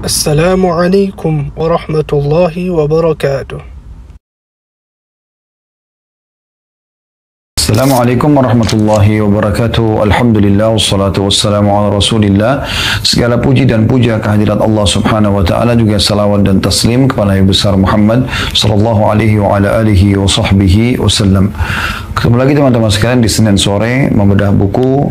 Assalamualaikum warahmatullahi wabarakatuh. Assalamualaikum warahmatullahi wabarakatuh. Alhamdulillah wassalatu wassalamu ala Rasulillah. Segala puji dan puja kehadirat Allah Subhanahu wa taala, juga salawat dan taslim kepada Nabi besar Muhammad sallallahu alaihi wa ala alihi wa sahbihi wasallam. Ketemu lagi teman-teman sekalian di Senin sore membedah buku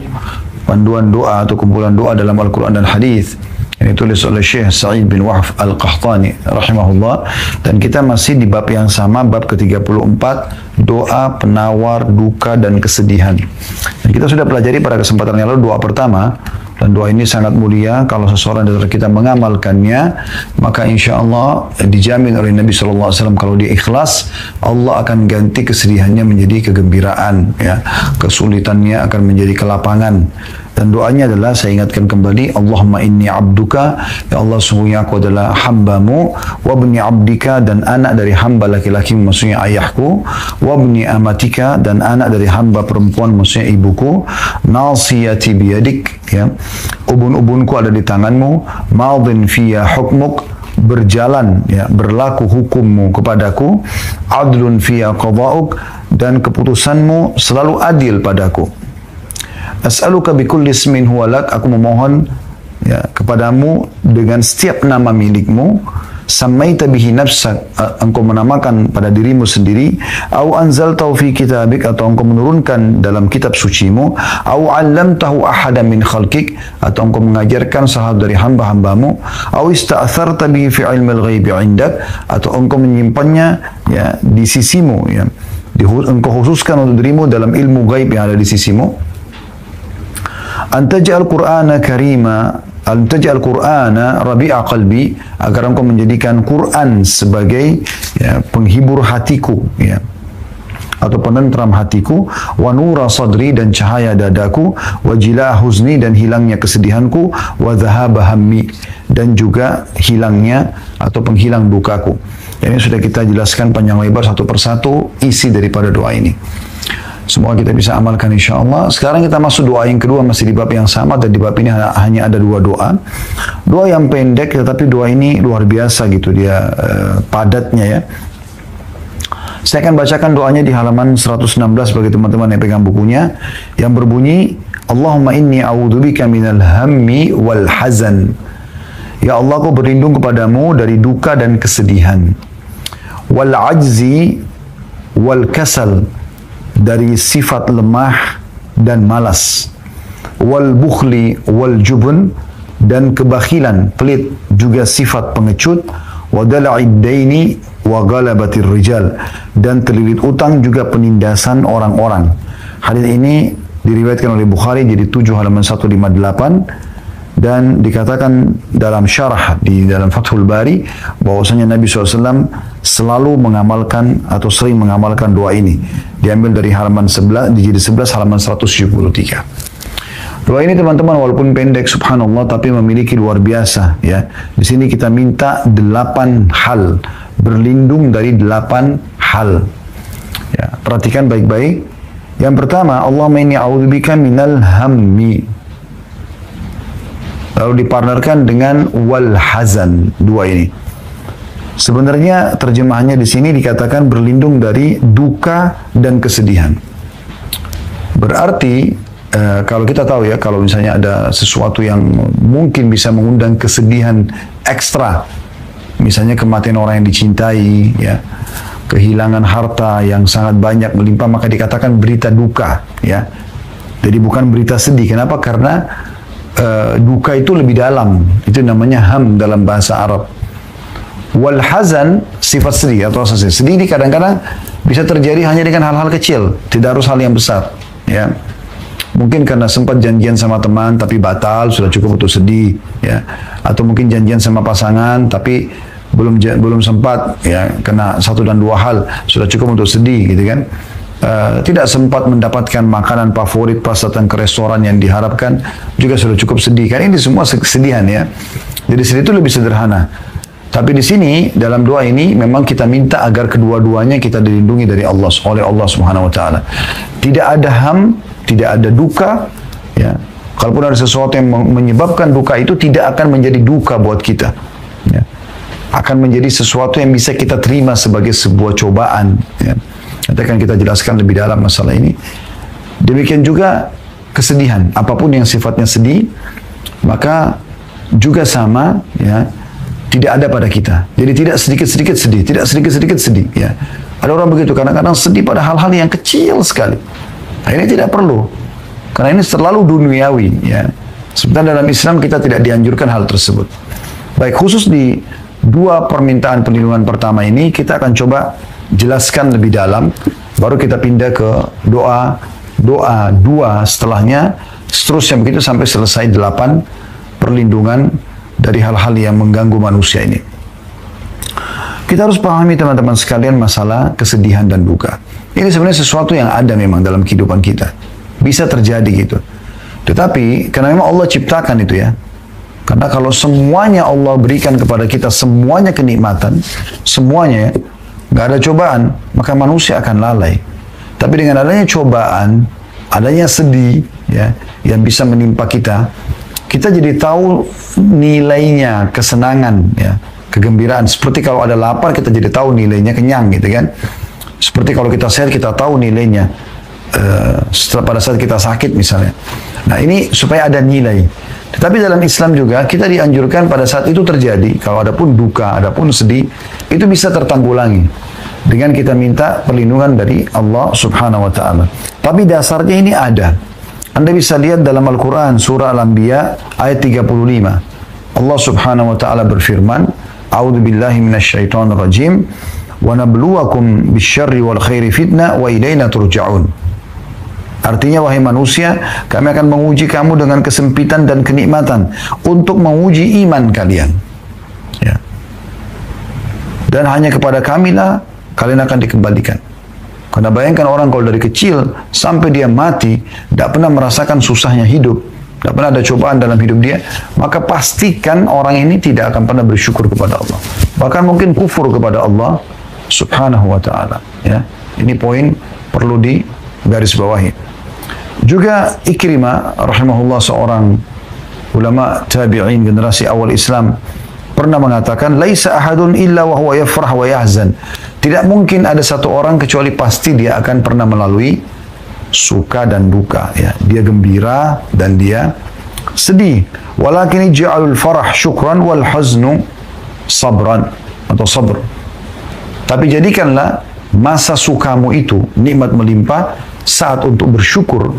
panduan doa atau kumpulan doa dalam Al-Quran dan Hadis yang ditulis oleh Syekh Sa'id bin Wahf Al-Qahtani rahimahullah, dan kita masih di bab yang sama, bab ke-34, doa penawar duka dan kesedihan. Dan kita sudah pelajari pada kesempatan yang lalu doa pertama, dan doa ini sangat mulia. Kalau seseorang dari kita mengamalkannya, maka insya Allah dijamin oleh Nabi SAW, kalau dia ikhlas, Allah akan ganti kesedihannya menjadi kegembiraan, ya. Kesulitannya akan menjadi kelapangan. Dan doanya adalah, saya ingatkan kembali, Allahumma inni abduka, ya Allah sungguhnya aku adalah hambamu, wabni abdika, dan anak dari hamba laki-laki maksudnya ayahku, wabni amatika, dan anak dari hamba perempuan maksudnya ibuku, nasiyati biyadik, ya, ubun-ubunku ada di tanganmu, madin fiyya hukmuk, berjalan, ya, berlaku hukummu kepadaku, adlun fiyya qada'uk, dan keputusanmu selalu adil padaku. As'aluka bikulli ismin huwa lak, aku memohon, ya, kepadamu dengan setiap nama milikmu, sammaita bihi nafsak, engkau menamakan pada dirimu sendiri, au anzaltahu fi kitabik, atau engkau menurunkan dalam kitab sucimu, au 'allamtahu ahadan min khalqik, atau engkau mengajarkan salah dari hamba-hambamu, au ista'tharta bihi fi 'ilmil ghaibi 'indak, atau engkau menyimpannya, ya, di sisimu, ya, engkau khususkan untuk dirimu dalam ilmu gaib yang ada di sisimu. Antaj'al Qur'ana karima, antaj'al Qur'ana rabi'a qalbi, agar engkau menjadikan Quran sebagai, ya, penghibur hatiku, ya, atau penentram hatiku, wa nura sadri, dan cahaya dadaku, wa jila' huzni, dan hilangnya kesedihanku, wa dhahaba hammi, dan juga hilangnya atau penghilang dukaku. Ini sudah kita jelaskan panjang lebar satu persatu isi daripada doa ini. Semua kita bisa amalkan insya Allah. Sekarang kita masuk doa yang kedua, masih di bab yang sama, dan di bab ini hanya ada dua doa. Doa yang pendek, tetapi doa ini luar biasa gitu dia padatnya, ya. Saya akan bacakan doanya di halaman 116 bagi teman-teman yang pegang bukunya, yang berbunyi, Allahumma inni a'udzubika minal hammi wal hazan. Ya Allah, aku berlindung kepadamu dari duka dan kesedihan. Wal ajzi wal kasal, dari sifat lemah dan malas, wal bukhli wal jubun, dan kebakhilan, pelit, juga sifat pengecut, wa dala'id daini wa galabatir rijal, dan terlilit utang, juga penindasan orang-orang. Hadis ini diriwayatkan oleh Bukhari jadi 7 halaman 158, dan dikatakan dalam syarah di dalam Fathul Bari bahwasanya Nabi SAW selalu mengamalkan atau sering mengamalkan doa ini. Diambil dari halaman 11, di jilid 11 halaman 173. Doa ini teman-teman walaupun pendek subhanallah, tapi memiliki luar biasa, ya. Di sini kita minta 8 hal, berlindung dari 8 hal. Ya, perhatikan baik-baik. Yang pertama, Allahumma inni a'udzubika minal hammi. Lalu dipartnerkan dengan wal hazan, dua ini. Sebenarnya terjemahannya di sini dikatakan berlindung dari duka dan kesedihan. Berarti kalau kita tahu, ya, kalau misalnya ada sesuatu yang mungkin bisa mengundang kesedihan ekstra, misalnya kematian orang yang dicintai, ya, kehilangan harta yang sangat banyak melimpah, maka dikatakan berita duka, ya. Jadi bukan berita sedih. Kenapa? Karena duka itu lebih dalam, itu namanya ham dalam bahasa Arab. Wal hazan, sifat sedih atau rasa sedih. Sedih ini kadang-kadang bisa terjadi hanya dengan hal-hal kecil, tidak harus hal yang besar, ya. Mungkin karena sempat janjian sama teman tapi batal, sudah cukup untuk sedih, ya. Atau mungkin janjian sama pasangan tapi belum sempat, ya, kena 1 dan 2 hal, sudah cukup untuk sedih, gitu kan. Tidak sempat mendapatkan makanan favorit pas datang ke restoran yang diharapkan, juga sudah cukup sedih. Kan ini semua kesedihan, ya. Jadi sedih itu lebih sederhana. Tapi di sini dalam doa ini memang kita minta agar kedua-duanya kita dilindungi dari Allah, oleh Allah Subhanahu wa taala. Tidak ada ham, tidak ada duka, ya. Kalaupun ada sesuatu yang menyebabkan duka, itu tidak akan menjadi duka buat kita. akan menjadi sesuatu yang bisa kita terima sebagai sebuah cobaan. Ya. Nanti akan kita jelaskan lebih dalam masalah ini. Demikian juga kesedihan, apapun yang sifatnya sedih, maka juga sama, ya, tidak ada pada kita. Jadi tidak sedikit-sedikit sedih, tidak sedikit-sedikit sedih. Ya. Ada orang begitu, kadang-kadang sedih pada hal-hal yang kecil sekali. Nah, ini tidak perlu, karena ini terlalu duniawi. Ya. Sebenarnya dalam Islam kita tidak dianjurkan hal tersebut. Baik, khusus di dua permintaan perlindungan pertama ini, kita akan coba jelaskan lebih dalam, baru kita pindah ke doa dua setelahnya, seterusnya begitu sampai selesai 8 perlindungan dari hal-hal yang mengganggu manusia ini. Kita harus pahami teman-teman sekalian masalah kesedihan dan duka. Ini sebenarnya sesuatu yang ada memang dalam kehidupan kita. Bisa terjadi gitu. Tetapi karena memang Allah ciptakan itu ya. Karena kalau semuanya Allah berikan kepada kita, semuanya kenikmatan, semuanya, nggak ada cobaan, maka manusia akan lalai. Tapi dengan adanya cobaan, adanya sedih, ya, yang bisa menimpa kita, kita jadi tahu nilainya kesenangan, ya, kegembiraan. Seperti kalau ada lapar, kita jadi tahu nilainya kenyang, gitu kan? Seperti kalau kita sehat, kita tahu nilainya setelah pada saat kita sakit misalnya. Nah, ini supaya ada nilai. Tetapi dalam Islam juga kita dianjurkan pada saat itu terjadi, kalau ada pun duka, ada pun sedih, itu bisa tertanggulangi dengan kita minta perlindungan dari Allah Subhanahu wa taala. Tapi dasarnya ini ada. Anda bisa lihat dalam Al-Qur'an surah Al-Anbiya ayat 35. Allah Subhanahu wa taala berfirman, "A'udzu billahi minasyaitonir rajim, wa nabluwakum bisyarri wal khairi fitnah wa ilaina turja'un." Artinya, wahai manusia, kami akan menguji kamu dengan kesempitan dan kenikmatan untuk menguji iman kalian. Ya. Dan hanya kepada kamilah kalian akan dikembalikan. Karena bayangkan orang kalau dari kecil sampai dia mati, tidak pernah merasakan susahnya hidup, tidak pernah ada cobaan dalam hidup dia, maka pastikan orang ini tidak akan pernah bersyukur kepada Allah. Bahkan mungkin kufur kepada Allah Subhanahu wa ta'ala. Ya. Ini poin perlu digarisbawahi. Juga Ikrimah rahimahullah, seorang ulama tabi'in generasi awal Islam, pernah mengatakan, "Laisa ahadun illa wa huwa yafrah wa yahzan." Tidak mungkin ada satu orang kecuali pasti dia akan pernah melalui suka dan duka, ya. Dia gembira dan dia sedih. Walakin ja'alul farah syukran wal haznu sabran atau sabr. Tapi jadikanlah masa sukamu itu, nikmat melimpah, saat untuk bersyukur.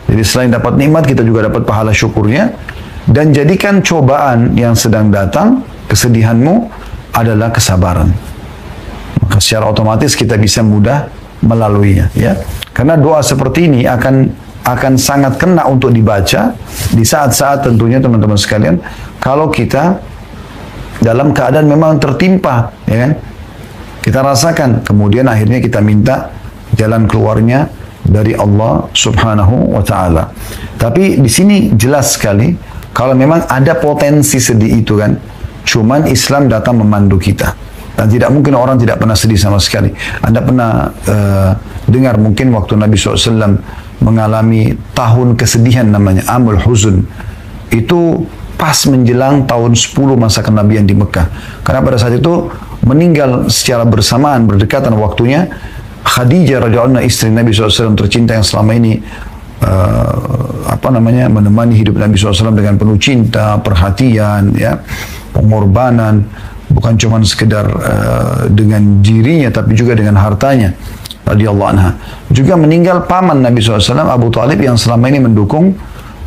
Jadi selain dapat nikmat, kita juga dapat pahala syukurnya. Dan jadikan cobaan yang sedang datang, kesedihanmu, adalah kesabaran. Maka secara otomatis kita bisa mudah melaluinya, ya. Karena doa seperti ini akan sangat kena untuk dibaca di saat-saat tentunya teman-teman sekalian, kalau kita dalam keadaan memang tertimpa, ya kan? Kita rasakan, kemudian akhirnya kita minta jalan keluarnya dari Allah Subhanahu wa ta'ala. Tapi di sini jelas sekali, kalau memang ada potensi sedih itu kan, cuman Islam datang memandu kita. Dan tidak mungkin orang tidak pernah sedih sama sekali. Anda pernah dengar mungkin waktu Nabi SAW mengalami tahun kesedihan namanya Amul Huzun. Itu pas menjelang tahun 10 masa kenabian di Mekah. Karena pada saat itu meninggal secara bersamaan, berdekatan waktunya, Khadijah radhiyallahu anha, istri Nabi SAW tercinta yang selama ini menemani hidup Nabi SAW dengan penuh cinta, perhatian, ya, pengorbanan, bukan cuma sekedar dengan dirinya tapi juga dengan hartanya radhiyallahu anha. Juga meninggal paman Nabi SAW, Abu Talib, yang selama ini mendukung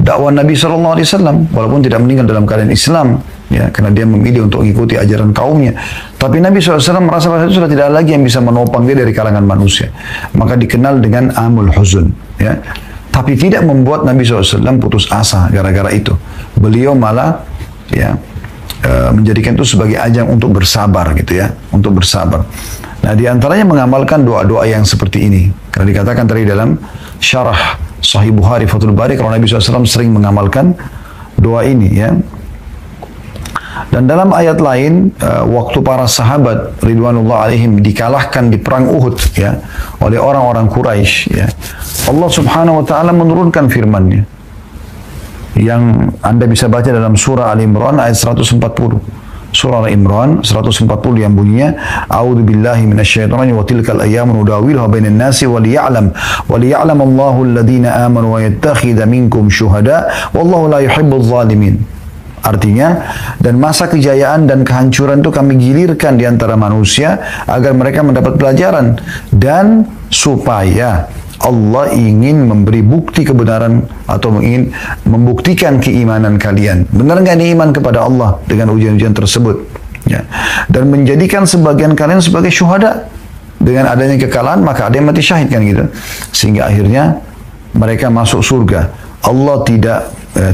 dakwah Nabi SAW, walaupun tidak meninggal dalam keadaan Islam, ya, karena dia memilih untuk mengikuti ajaran kaumnya. Tapi Nabi SAW merasa pada itu sudah tidak lagi yang bisa menopang dia dari kalangan manusia. Maka dikenal dengan Amul Huzun, ya. Tapi tidak membuat Nabi SAW putus asa gara-gara itu. Beliau malah, ya, menjadikan itu sebagai ajang untuk bersabar, gitu ya, untuk bersabar. Nah, diantaranya mengamalkan doa-doa yang seperti ini. Karena dikatakan tadi dalam syarah Sahih Bukhari Fathul Bari, kalau Nabi SAW sering mengamalkan doa ini, ya. Dan dalam ayat lain, waktu para sahabat ridwanullah alaihim dikalahkan di perang Uhud, ya, oleh orang-orang Quraisy, ya, Allah Subhanahu wa taala menurunkan firman-Nya yang Anda bisa baca dalam surah Al Imran ayat 140. surah Al-Imran 140 yang bunyinya A'udzu billahi minasyaitonir wa tilkal ayyamu nudawiluha bainan nasi wa liya'lam Allahu alladhina amanu wa yattakhidha minkum syuhada wallahu la yuhibbuz zalimin. Artinya, dan masa kejayaan dan kehancuran itu kami gilirkan di antara manusia agar mereka mendapat pelajaran dan supaya Allah ingin memberi bukti kebenaran atau ingin membuktikan keimanan kalian. Benar nggak ini iman kepada Allah dengan ujian-ujian tersebut? Ya. Dan menjadikan sebagian kalian sebagai syuhada. Dengan adanya kekalahan maka ada yang mati syahid kan gitu. Sehingga akhirnya mereka masuk surga. Allah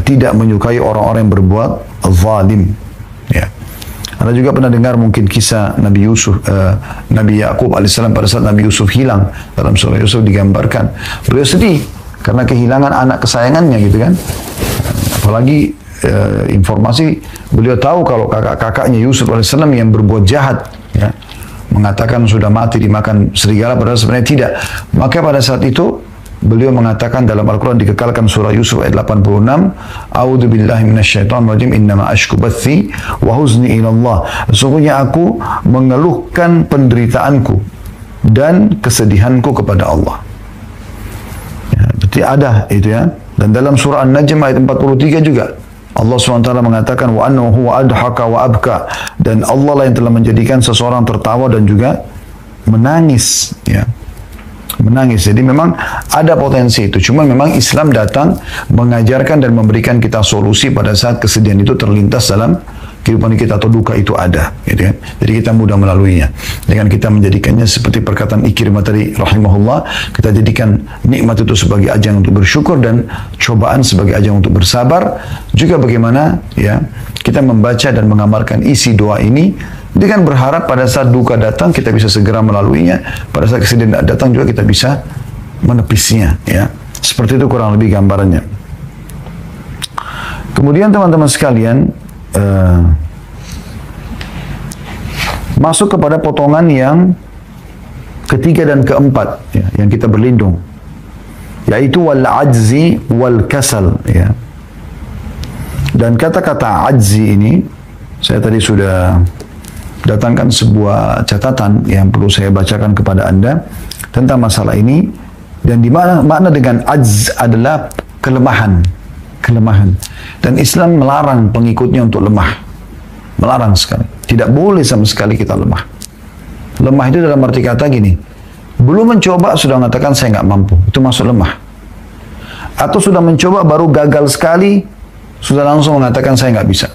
tidak menyukai orang-orang yang berbuat zalim. Ya. Anda juga pernah dengar mungkin kisah Nabi Yusuf, Nabi Yakub alaihissalam pada saat Nabi Yusuf hilang. Dalam surah Yusuf digambarkan beliau sedih karena kehilangan anak kesayangannya gitu kan. Apalagi informasi beliau tahu kalau kakak-kakaknya Yusuf alaihissalam yang berbuat jahat, ya, mengatakan sudah mati dimakan serigala padahal sebenarnya tidak. Maka pada saat itu beliau mengatakan dalam Al-Quran dikekalkan surah Yusuf ayat 86, A'udzu billahi minasyaitonir rajim, innama ashku bathi wa huzni ila Allah. Sesungguhnya aku mengeluhkan penderitaanku dan kesedihanku kepada Allah. Ya, berarti ada itu ya. Dan dalam surah An-Najm ayat 43 juga Allah SWT mengatakan wa annahu huwa adhaka wa abka, dan Allah lah yang telah menjadikan seseorang tertawa dan juga menangis, ya. Menangis. Jadi memang ada potensi itu. Cuma memang Islam datang mengajarkan dan memberikan kita solusi pada saat kesedihan itu terlintas dalam kehidupan kita atau duka itu ada. Gitu kan? Jadi kita mudah melaluinya. Dengan kita menjadikannya seperti perkataan Ikrimah tadi, rahimahullah, kita jadikan nikmat itu sebagai ajang untuk bersyukur dan cobaan sebagai ajang untuk bersabar. Juga bagaimana ya kita membaca dan mengamalkan isi doa ini dengan berharap pada saat duka datang kita bisa segera melaluinya, pada saat kesedihan datang juga kita bisa menepisnya, ya. Seperti itu kurang lebih gambarannya. Kemudian teman-teman sekalian, masuk kepada potongan yang ketiga dan keempat, ya, yang kita berlindung, yaitu wal ajzi wal kasal, ya. Dan kata-kata ajzi ini saya tadi sudah datangkan sebuah catatan yang perlu saya bacakan kepada Anda tentang masalah ini, dan di mana makna dengan ajz adalah kelemahan. Dan Islam melarang pengikutnya untuk lemah. Melarang sekali. Tidak boleh sama sekali kita lemah. Lemah itu dalam arti kata gini, belum mencoba sudah mengatakan saya nggak mampu, itu masuk lemah. Atau sudah mencoba baru gagal sekali, sudah langsung mengatakan saya nggak bisa.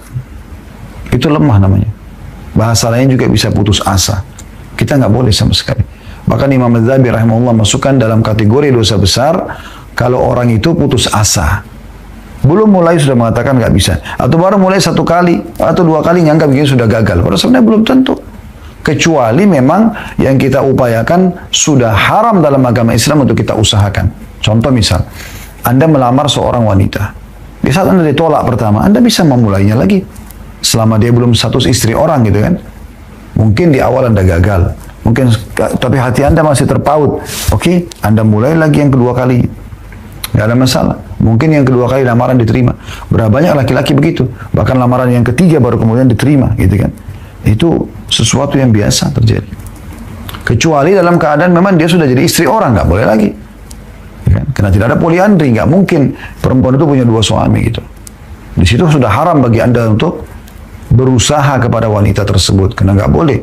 Itu lemah namanya. Bahasa lain juga bisa putus asa. Kita nggak boleh sama sekali. Bahkan Imam Az-Zahabi rahimahullah masukkan dalam kategori dosa besar kalau orang itu putus asa. Belum mulai sudah mengatakan nggak bisa. Atau baru mulai satu kali atau dua kali nyangka begini sudah gagal. Padahal sebenarnya belum tentu. Kecuali memang yang kita upayakan sudah haram dalam agama Islam untuk kita usahakan. Contoh misal, Anda melamar seorang wanita. Di saat Anda ditolak pertama, Anda bisa memulainya lagi. Selama dia belum status istri orang gitu kan. Mungkin di awal Anda gagal. Mungkin, tapi hati Anda masih terpaut. Oke, Anda mulai lagi yang kedua kali. Nggak ada masalah. Mungkin yang kedua kali lamaran diterima. Berapa banyak laki-laki begitu. Bahkan lamaran yang ketiga baru kemudian diterima gitu kan. Itu sesuatu yang biasa terjadi. Kecuali dalam keadaan memang dia sudah jadi istri orang, nggak boleh lagi. Ya kan? Karena tidak ada poliandri, nggak mungkin perempuan itu punya dua suami gitu. Di situ sudah haram bagi Anda untuk berusaha kepada wanita tersebut, karena nggak boleh.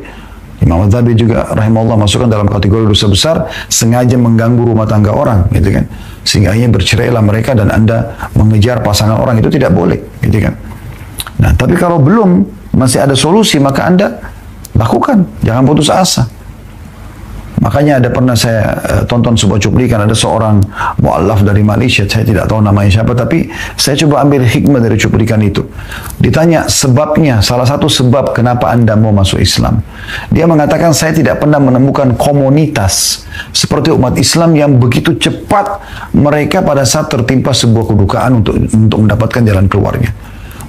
Imam Az-Zahabi juga rahimahullah masukkan dalam kategori dosa besar sengaja mengganggu rumah tangga orang, gitu kan, sehingga akhirnya bercerailah mereka dan Anda mengejar pasangan orang, itu tidak boleh, gitu kan. Nah, tapi kalau belum masih ada solusi maka Anda lakukan, jangan putus asa. Makanya ada pernah saya tonton sebuah cuplikan, ada seorang mu'allaf dari Malaysia, saya tidak tahu namanya siapa, tapi saya coba ambil hikmah dari cuplikan itu. Ditanya sebabnya, salah satu sebab kenapa Anda mau masuk Islam. Dia mengatakan, saya tidak pernah menemukan komunitas seperti umat Islam yang begitu cepat mereka pada saat tertimpa sebuah kedukaan untuk mendapatkan jalan keluarnya.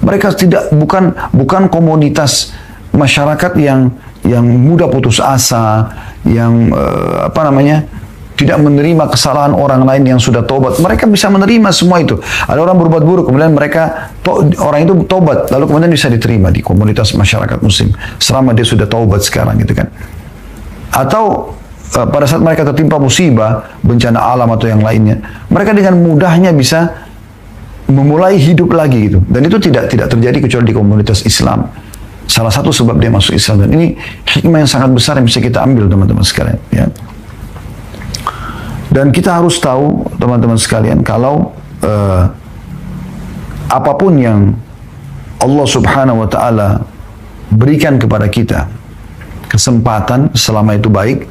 Mereka bukan komunitas masyarakat yang mudah putus asa, yang tidak menerima kesalahan orang lain yang sudah taubat. Mereka bisa menerima semua itu. Ada orang berbuat buruk, kemudian orang itu taubat, lalu kemudian bisa diterima di komunitas masyarakat muslim selama dia sudah taubat sekarang gitu kan. Atau pada saat mereka tertimpa musibah, bencana alam atau yang lainnya, mereka dengan mudahnya bisa memulai hidup lagi gitu. Dan itu tidak terjadi kecuali di komunitas Islam. Salah satu sebab dia masuk Islam, dan ini hikmah yang sangat besar yang bisa kita ambil teman-teman sekalian ya. Dan kita harus tahu teman-teman sekalian, kalau apapun yang Allah subhanahu wa ta'ala berikan kepada kita kesempatan, selama itu baik,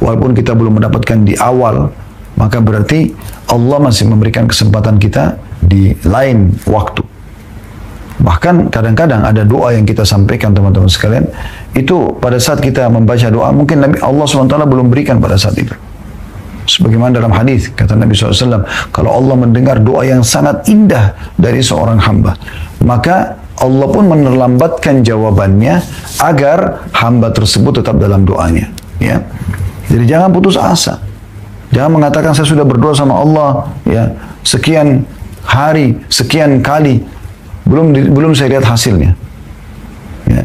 walaupun kita belum mendapatkan di awal, maka berarti Allah masih memberikan kesempatan kita di lain waktu. Bahkan kadang-kadang ada doa yang kita sampaikan teman-teman sekalian, itu pada saat kita membaca doa, mungkin Allah SWT belum berikan pada saat itu. Sebagaimana dalam hadis kata Nabi SAW, kalau Allah mendengar doa yang sangat indah dari seorang hamba, maka Allah pun menerlambatkan jawabannya agar hamba tersebut tetap dalam doanya. Ya, jadi jangan putus asa. Jangan mengatakan saya sudah berdoa sama Allah ya sekian hari, sekian kali, belum saya lihat hasilnya. Ya.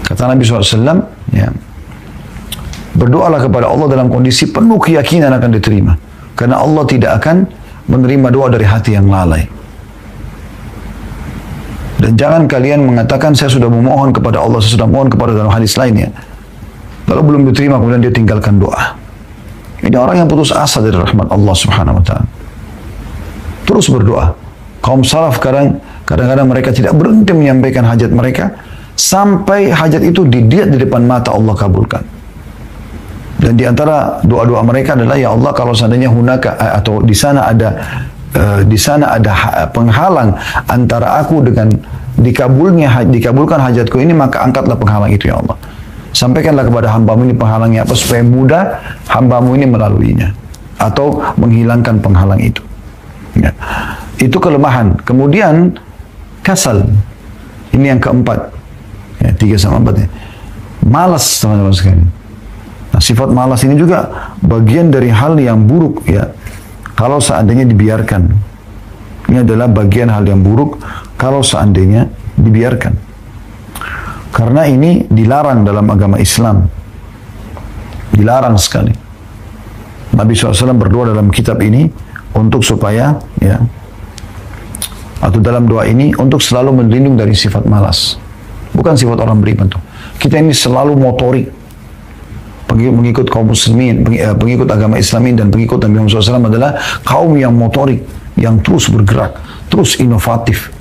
Kata Nabi SAW, ya, berdoalah kepada Allah dalam kondisi penuh keyakinan akan diterima. Karena Allah tidak akan menerima doa dari hati yang lalai. Dan jangan kalian mengatakan saya sudah memohon kepada Allah, saya sudah mohon kepada dalam hadis lainnya, lalu belum diterima kemudian dia tinggalkan doa. Ini orang yang putus asa dari rahmat Allah subhanahu wa ta'ala. Terus berdoa. Kaum salaf kadang-kadang mereka tidak berhenti menyampaikan hajat mereka sampai hajat itu dilihat di depan mata Allah kabulkan. Dan di antara doa-doa mereka adalah, ya Allah, kalau seandainya hunaka atau di sana ada penghalang antara aku dengan dikabulkan hajatku ini, maka angkatlah penghalang itu ya Allah. Sampaikanlah kepada hambamu ini penghalangnya apa, supaya mudah hambamu ini melaluinya atau menghilangkan penghalang itu. Ya. Itu kelemahan. Kemudian kasal. Ini yang keempat. Ya, 3 sama 4 ya. Malas teman-teman sekalian. Nah, sifat malas ini juga bagian dari hal yang buruk ya. Kalau seandainya dibiarkan. Ini adalah bagian hal yang buruk kalau seandainya dibiarkan. Karena ini dilarang dalam agama Islam. Dilarang sekali. Nabi SAW berdoa dalam kitab ini untuk supaya ya, atau dalam doa ini untuk selalu melindung dari sifat malas. Bukan sifat orang beriman tuh. Kita ini selalu motorik. Pengikut kaum muslimin, pengikut agama Islamin dan pengikut Nabi Muhammad SAW adalah kaum yang motorik, yang terus bergerak, terus inovatif.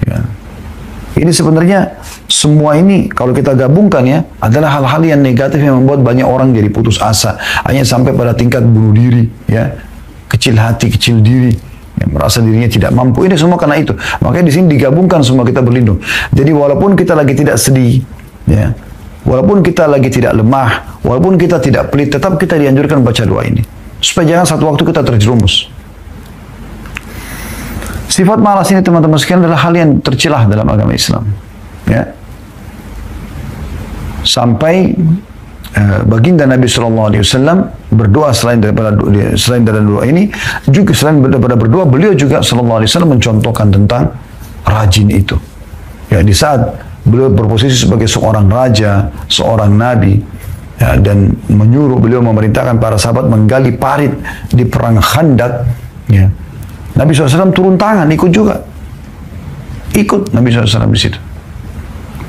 Ya. Ini sebenarnya semua ini kalau kita gabungkan ya adalah hal-hal yang negatif yang membuat banyak orang jadi putus asa, hanya sampai pada tingkat bunuh diri, ya, kecil hati, kecil diri, yang merasa dirinya tidak mampu. Ini semua karena itu. Makanya di sini digabungkan semua, kita berlindung. Jadi walaupun kita lagi tidak sedih, ya, walaupun kita lagi tidak lemah, walaupun kita tidak pelit, tetap kita dianjurkan baca doa ini supaya jangan satu waktu kita terjerumus. Sifat malas ini teman-teman sekalian adalah hal yang tercelah dalam agama Islam. Ya. Sampai baginda Nabi SAW berdoa selain dari doa ini, juga selain daripada berdoa, beliau juga SAW mencontohkan tentang rajin itu. Ya, di saat beliau berposisi sebagai seorang raja, seorang nabi, ya, dan beliau memerintahkan para sahabat menggali parit di perang Khandaq, ya. Nabi SAW turun tangan, ikut juga. Ikut Nabi SAW di situ.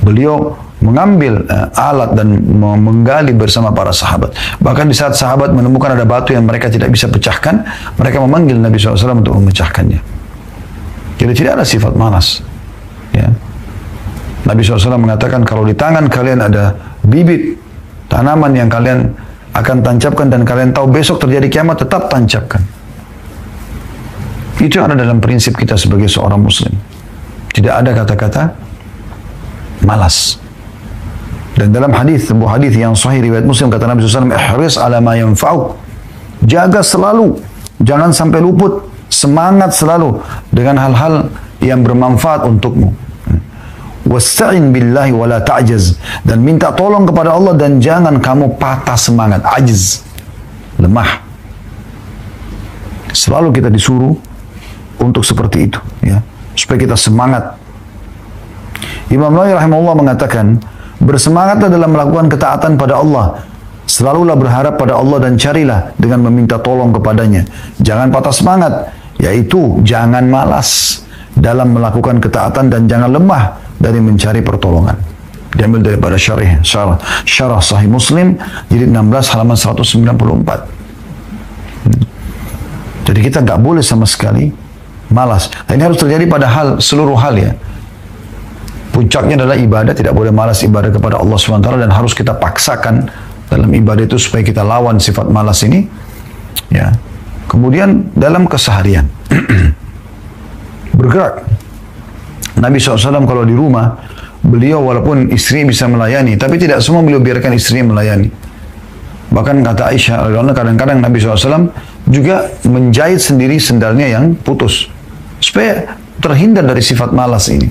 Beliau mengambil alat dan menggali bersama para sahabat. Bahkan di saat sahabat menemukan ada batu yang mereka tidak bisa pecahkan, mereka memanggil Nabi SAW untuk memecahkannya. Jadi tidak ada sifat malas. Ya. Nabi SAW mengatakan kalau di tangan kalian ada bibit tanaman yang kalian akan tancapkan dan kalian tahu besok terjadi kiamat, tetap tancapkan. Itu yang ada dalam prinsip kita sebagai seorang muslim. Tidak ada kata-kata malas. Dan dalam sebuah hadis yang sahih riwayat Muslim, kata Nabi SAW, ihris ala ma yanfa'uk. Jaga selalu, jangan sampai luput, semangat selalu dengan hal-hal yang bermanfaat untukmu. Wasta'in billahi wala ta'jaz, dan minta tolong kepada Allah dan jangan kamu patah semangat, ajiz. lemah. Selalu kita disuruh untuk seperti itu, ya, supaya kita semangat. Imam Nawawi rahimahullah mengatakan, bersemangatlah dalam melakukan ketaatan pada Allah. Selalulah berharap pada Allah dan carilah dengan meminta tolong kepadanya. Jangan patah semangat, yaitu jangan malas dalam melakukan ketaatan dan jangan lemah dari mencari pertolongan. Diambil daripada syarah Sahih Muslim jilid 16 halaman 194. Jadi kita nggak boleh sama sekali malas. Ini harus terjadi pada seluruh hal, ya. Puncaknya adalah ibadah, tidak boleh malas ibadah kepada Allah SWT, dan harus kita paksakan dalam ibadah itu supaya kita lawan sifat malas ini, ya. Kemudian dalam keseharian bergerak. Nabi SAW kalau di rumah, beliau walaupun istri bisa melayani, tapi tidak semua beliau biarkan istrinya melayani. Bahkan kata Aisyah, kadang-kadang Nabi SAW juga menjahit sendiri sendalnya yang putus, supaya terhindar dari sifat malas ini.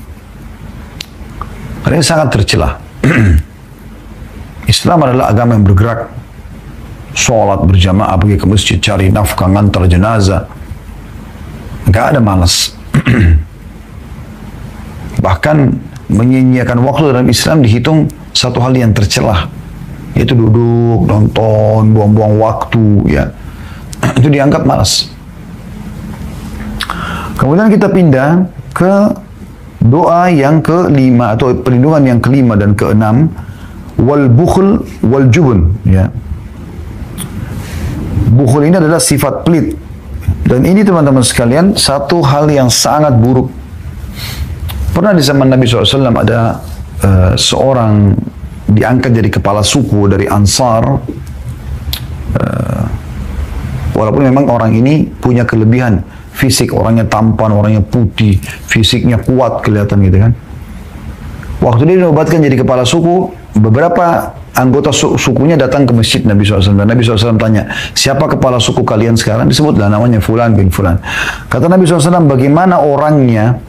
Karena ini sangat tercela. Islam adalah agama yang bergerak. Sholat berjamaah, pergi ke masjid, cari nafkah, ngantar jenazah. Nggak ada malas. Bahkan menyia-nyiakan waktu dalam Islam dihitung satu hal yang tercela, yaitu duduk, nonton, buang-buang waktu, ya. Itu dianggap malas. Kemudian kita pindah ke doa yang kelima atau perlindungan yang kelima dan keenam, wal bukhl wal jubun, ya. Bukhl ini adalah sifat pelit, dan ini teman-teman sekalian satu hal yang sangat buruk. Pernah di zaman Nabi SAW ada seorang diangkat jadi kepala suku dari Ansar. Walaupun memang orang ini punya kelebihan fisik, orangnya tampan, orangnya putih, fisiknya kuat kelihatan gitu kan. Waktu dia dinobatkan jadi kepala suku, beberapa anggota sukunya datang ke masjid Nabi SAW. Dan Nabi SAW tanya, siapa kepala suku kalian sekarang? Disebutlah namanya Fulan bin Fulan. Kata Nabi SAW, bagaimana orangnya?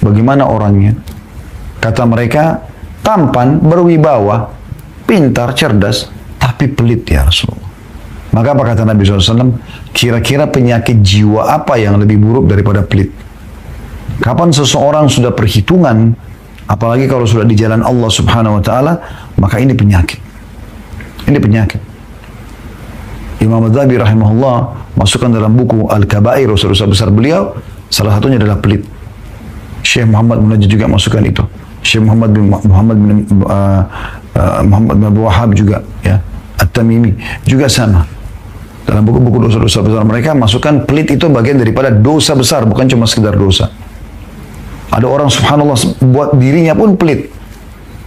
Bagaimana orangnya? Kata mereka, tampan, berwibawa, pintar, cerdas, tapi pelit ya Rasulullah. Maka apa kata Nabi SAW? Kira-kira penyakit jiwa apa yang lebih buruk daripada pelit? Kapan seseorang sudah perhitungan, apalagi kalau sudah di jalan Allah Subhanahu Wa Taala, maka ini penyakit. Ini penyakit. Imam Adzabi rahimahullah masukkan dalam buku Al-Kabair, dosa-dosa besar beliau, salah satunya adalah pelit. Syekh Muhammad bin Najib juga masukkan itu. Syekh Muhammad bin Abdul Wahhab juga, ya. At-Tamimi juga sama. Dalam buku-buku dosa-dosa besar mereka masukkan pelit itu bagian daripada dosa besar, bukan cuma sekedar dosa. Ada orang subhanallah buat dirinya pun pelit.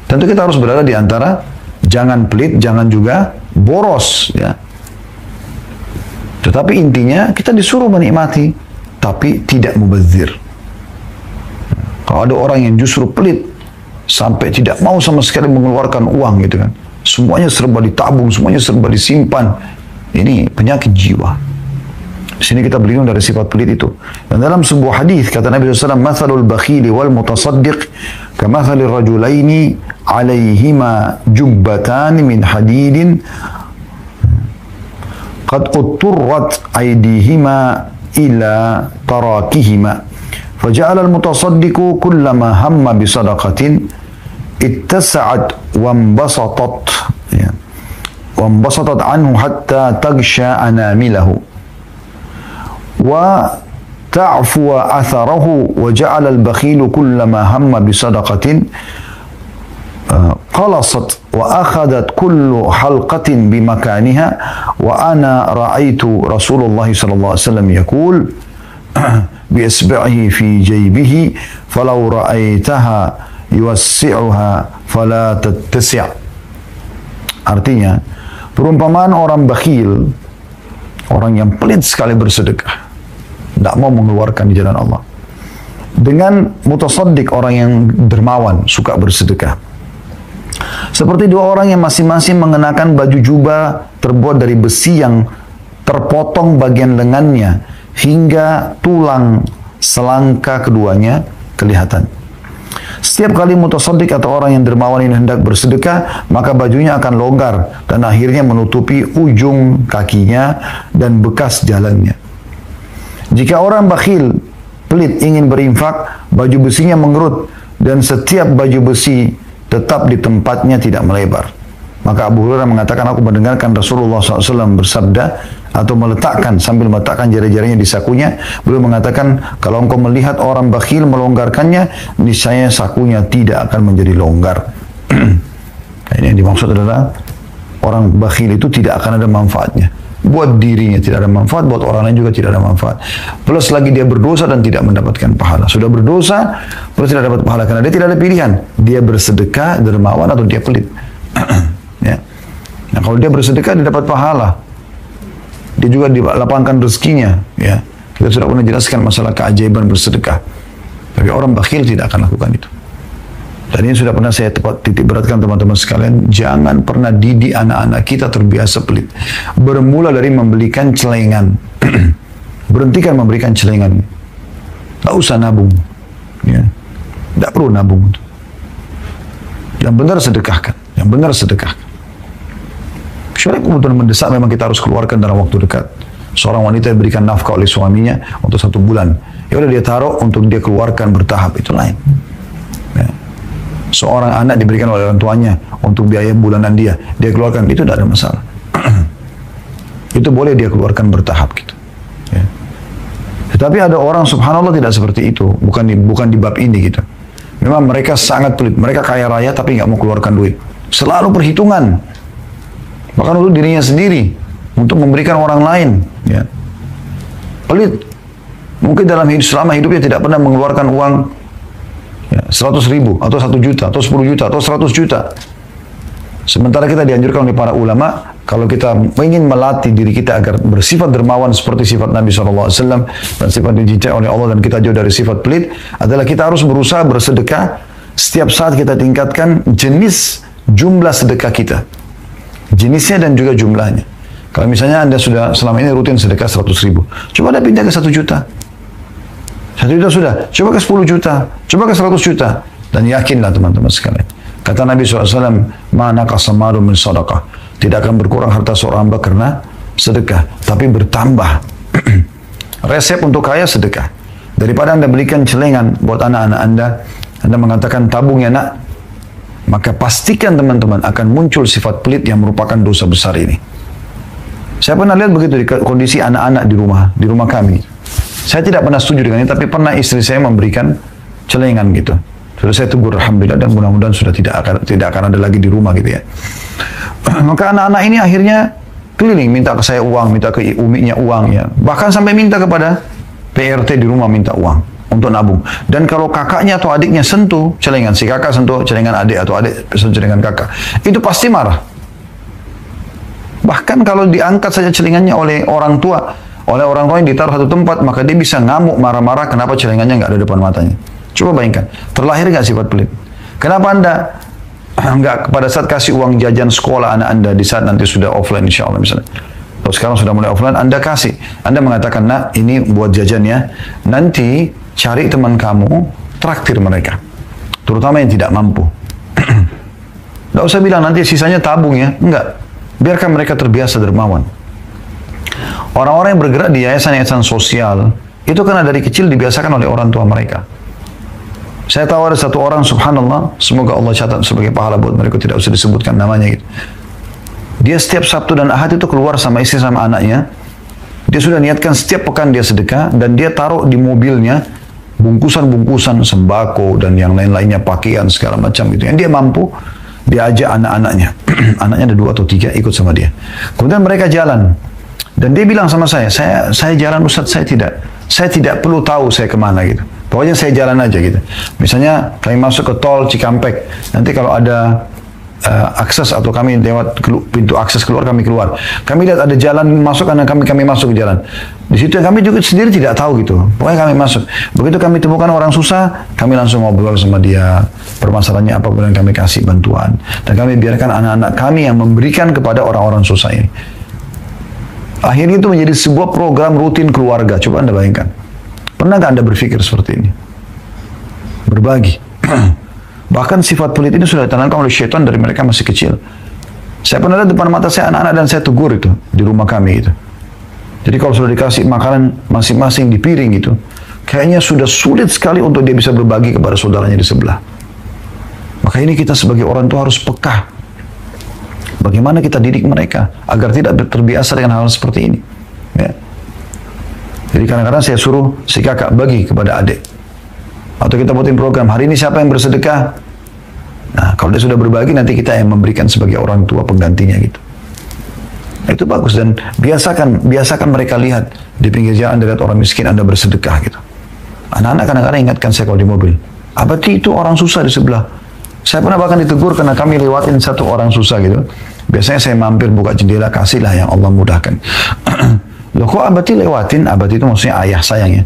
Tentu kita harus berada di antara jangan pelit, jangan juga boros, ya. Tetapi intinya kita disuruh menikmati, tapi tidak mubazir. Kalau ada orang yang justru pelit sampai tidak mau sama sekali mengeluarkan uang gitu kan, semuanya serba ditabung, semuanya serba disimpan, ini penyakit jiwa. Di sini kita berlindung dari sifat pelit itu. Dan dalam sebuah hadis kata Nabi SAW, "Mathalul bakhili wal mutasaddiq kamathalil rajulaini 'alaihima jubbatan min hadidin qad utturrat aydihima ila tarakihima faja'ala al-mutasaddiqu kullama hamma bi sadaqatin ittasa'at wa ambasatat وانبسطت عنه حتى تغشى أنامله وتعفو أثره وجعل البخيل كلما هم بصدقة قلصت وأخذت كل حلقة بمكانها وأنا رأيت رسول الله صلى الله عليه وسلم يقول بإصبعه في جيبه فلو رأيتها يوسعها فلا تتسع." Artinya, perumpamaan orang bakhil, orang yang pelit sekali bersedekah, tidak mau mengeluarkan di jalan Allah, dengan mutasaddiq, orang yang dermawan, suka bersedekah, seperti dua orang yang masing-masing mengenakan baju jubah terbuat dari besi yang terpotong bagian lengannya hingga tulang selangka keduanya kelihatan. Setiap kali mutasaddiq atau orang yang dermawan ini hendak bersedekah, maka bajunya akan longgar dan akhirnya menutupi ujung kakinya dan bekas jalannya. Jika orang bakhil, pelit ingin berinfak, baju besinya mengerut dan setiap baju besi tetap di tempatnya tidak melebar. Maka Abu Hurairah mengatakan, aku mendengarkan Rasulullah SAW bersabda atau sambil meletakkan jari-jarinya di sakunya. Beliau mengatakan, kalau engkau melihat orang bakhil melonggarkannya, niscaya sakunya tidak akan menjadi longgar. Ini yang dimaksud adalah orang bakhil itu tidak akan ada manfaatnya. Buat dirinya tidak ada manfaat, buat orang lain juga tidak ada manfaat. Plus lagi dia berdosa dan tidak mendapatkan pahala. Sudah berdosa, plus tidak dapat pahala karena dia tidak ada pilihan. Dia bersedekah, dermawan atau dia pelit. Ya. Nah, kalau dia bersedekah dia dapat pahala. Dia juga dilapangkan rezekinya. Ya. Kita sudah pernah jelaskan masalah keajaiban bersedekah. Tapi orang bakhil tidak akan lakukan itu. Dan ini sudah pernah saya titik beratkan teman-teman sekalian, jangan pernah didik anak-anak kita terbiasa pelit. Bermula dari membelikan celengan. Berhentikan memberikan celengan. Tak usah nabung. Ya. Tak perlu nabung. Yang benar sedekahkan. Yang benar sedekahkan. Kecuali kebutuhan mendesak memang kita harus keluarkan dalam waktu dekat. Seorang wanita diberikan nafkah oleh suaminya untuk 1 bulan. Ya udah dia taruh untuk dia keluarkan bertahap, itu lain. Ya. Seorang anak diberikan oleh orang tuanya untuk biaya bulanan dia keluarkan, itu tidak ada masalah. Itu boleh dia keluarkan bertahap gitu. Ya. Tetapi ada orang subhanallah tidak seperti itu, bukan di bab ini gitu. Memang mereka sangat pelit, mereka kaya raya tapi nggak mau keluarkan duit, selalu perhitungan, bahkan untuk dirinya sendiri, untuk memberikan orang lain. Ya. Pelit, mungkin dalam selama hidupnya tidak pernah mengeluarkan uang 100.000 atau 1 juta atau 10 juta atau 100 juta. Sementara kita dianjurkan oleh para ulama, kalau kita ingin melatih diri kita agar bersifat dermawan seperti sifat Nabi SAW dan sifat dicintai oleh Allah dan kita jauh dari sifat pelit, adalah kita harus berusaha bersedekah setiap saat kita tingkatkan jenis jumlah sedekah kita. Jenisnya dan juga jumlahnya. Kalau misalnya Anda sudah selama ini rutin sedekah 100.000, coba Anda pindah ke 1 juta. 1 juta sudah, coba ke 10 juta, coba ke 100 juta. Dan yakinlah teman-teman sekalian. Kata Nabi SAW, "Mana kasamaru min sadaqah." Tidak akan berkurang harta seorang hamba karena sedekah, tapi bertambah. Resep untuk kaya sedekah. Daripada Anda belikan celengan buat anak-anak Anda mengatakan tabung ya nak, maka pastikan teman-teman akan muncul sifat pelit yang merupakan dosa besar ini. Saya pernah lihat begitu di kondisi anak-anak di rumah kami. Saya tidak pernah setuju dengan ini, tapi pernah istri saya memberikan celengan gitu. Sudah saya tegur, alhamdulillah, dan mudah-mudahan sudah tidak akan ada lagi di rumah gitu ya. Maka anak-anak ini akhirnya keliling minta ke saya uang, minta ke uminya uang ya. Bahkan sampai minta kepada PRT di rumah minta uang untuk nabung. Dan kalau kakaknya atau adiknya sentuh celengan, si kakak sentuh celengan adik atau adik sentuh celengan kakak, itu pasti marah. Bahkan kalau diangkat saja celengannya oleh orang tua yang ditaruh satu tempat, maka dia bisa ngamuk, marah-marah, kenapa celengannya nggak ada depan matanya. Coba bayangkan, terlahir nggak sifat pelit? Kenapa Anda nggak pada saat kasih uang jajan sekolah anak Anda di saat nanti sudah offline insya Allah misalnya. Kalau sekarang sudah mulai offline, Anda kasih. Anda mengatakan, nak ini buat jajan ya, nanti cari teman kamu, traktir mereka. Terutama yang tidak mampu. Nggak usah bilang nanti sisanya tabung ya, enggak. Biarkan mereka terbiasa dermawan. Orang-orang yang bergerak di yayasan-yayasan sosial, itu karena dari kecil dibiasakan oleh orang tua mereka. Saya tahu ada satu orang, subhanallah, semoga Allah catat sebagai pahala buat mereka, tidak usah disebutkan namanya gitu. Dia setiap Sabtu dan Ahad itu keluar sama istri sama anaknya. Dia sudah niatkan setiap pekan dia sedekah, dan dia taruh di mobilnya bungkusan-bungkusan sembako dan yang lain-lainnya, pakaian segala macam gitu. Yang dia mampu, dia ajak anak-anaknya. Anaknya ada 2 atau 3 ikut sama dia. Kemudian mereka jalan. Dan dia bilang sama saya jalan Ustaz, saya tidak perlu tahu saya kemana gitu. Pokoknya saya jalan aja gitu. Misalnya kami masuk ke tol Cikampek, nanti kalau ada akses atau kami lewat pintu akses keluar, kami keluar. Kami lihat ada jalan masuk, karena kami masuk ke jalan. Di situ yang kami juga sendiri tidak tahu gitu. Pokoknya kami masuk. Begitu kami temukan orang susah, kami langsung ngobrol sama dia. Permasalahannya apapun yang kami kasih bantuan. Dan kami biarkan anak-anak kami yang memberikan kepada orang-orang susah ini. Akhirnya itu menjadi sebuah program rutin keluarga. Coba Anda bayangkan. Pernah nggak Anda berpikir seperti ini? Berbagi. Bahkan sifat pelit ini sudah ditanamkan oleh syaitan dari mereka masih kecil. Saya pernah lihat depan mata saya anak-anak dan saya tegur itu di rumah kami gitu. Jadi kalau sudah dikasih makanan masing-masing di piring gitu, kayaknya sudah sulit sekali untuk dia bisa berbagi kepada saudaranya di sebelah. Maka ini kita sebagai orang tua harus peka. Bagaimana kita didik mereka agar tidak terbiasa dengan hal seperti ini. Ya. Jadi kadang-kadang saya suruh si kakak bagi kepada adik. Atau kita buatin program, hari ini siapa yang bersedekah? Nah, kalau dia sudah berbagi, nanti kita yang memberikan sebagai orang tua penggantinya gitu. Itu bagus, dan biasakan mereka lihat di pinggir jalan, lihat orang miskin Anda bersedekah gitu. Anak-anak kadang-kadang ingatkan saya kalau di mobil, abadi itu orang susah di sebelah. Saya pernah bahkan ditegur karena kami lewatin satu orang susah gitu. Biasanya saya mampir buka jendela, kasihlah yang Allah mudahkan. Loh kok abadi lewatin? Abadi itu maksudnya ayah sayang ya.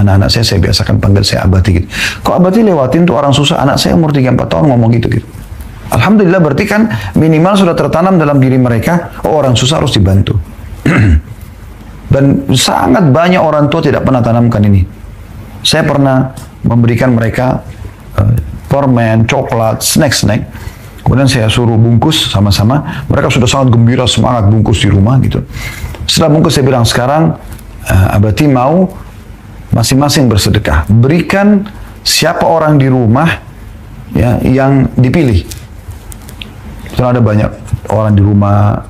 Anak-anak saya biasakan panggil saya abadi gitu. Kok abadi lewatin tuh orang susah? Anak saya umur 3-4 tahun ngomong gitu. Alhamdulillah, berarti kan minimal sudah tertanam dalam diri mereka, oh orang susah harus dibantu. Dan sangat banyak orang tua tidak pernah tanamkan ini. Saya pernah memberikan mereka permen, coklat, snack. Kemudian saya suruh bungkus sama-sama. Mereka sudah sangat gembira, semangat bungkus di rumah gitu. Setelah bungkus saya bilang, sekarang abadi mau masing-masing bersedekah. Berikan siapa orang di rumah ya yang dipilih. Karena ada banyak orang di rumah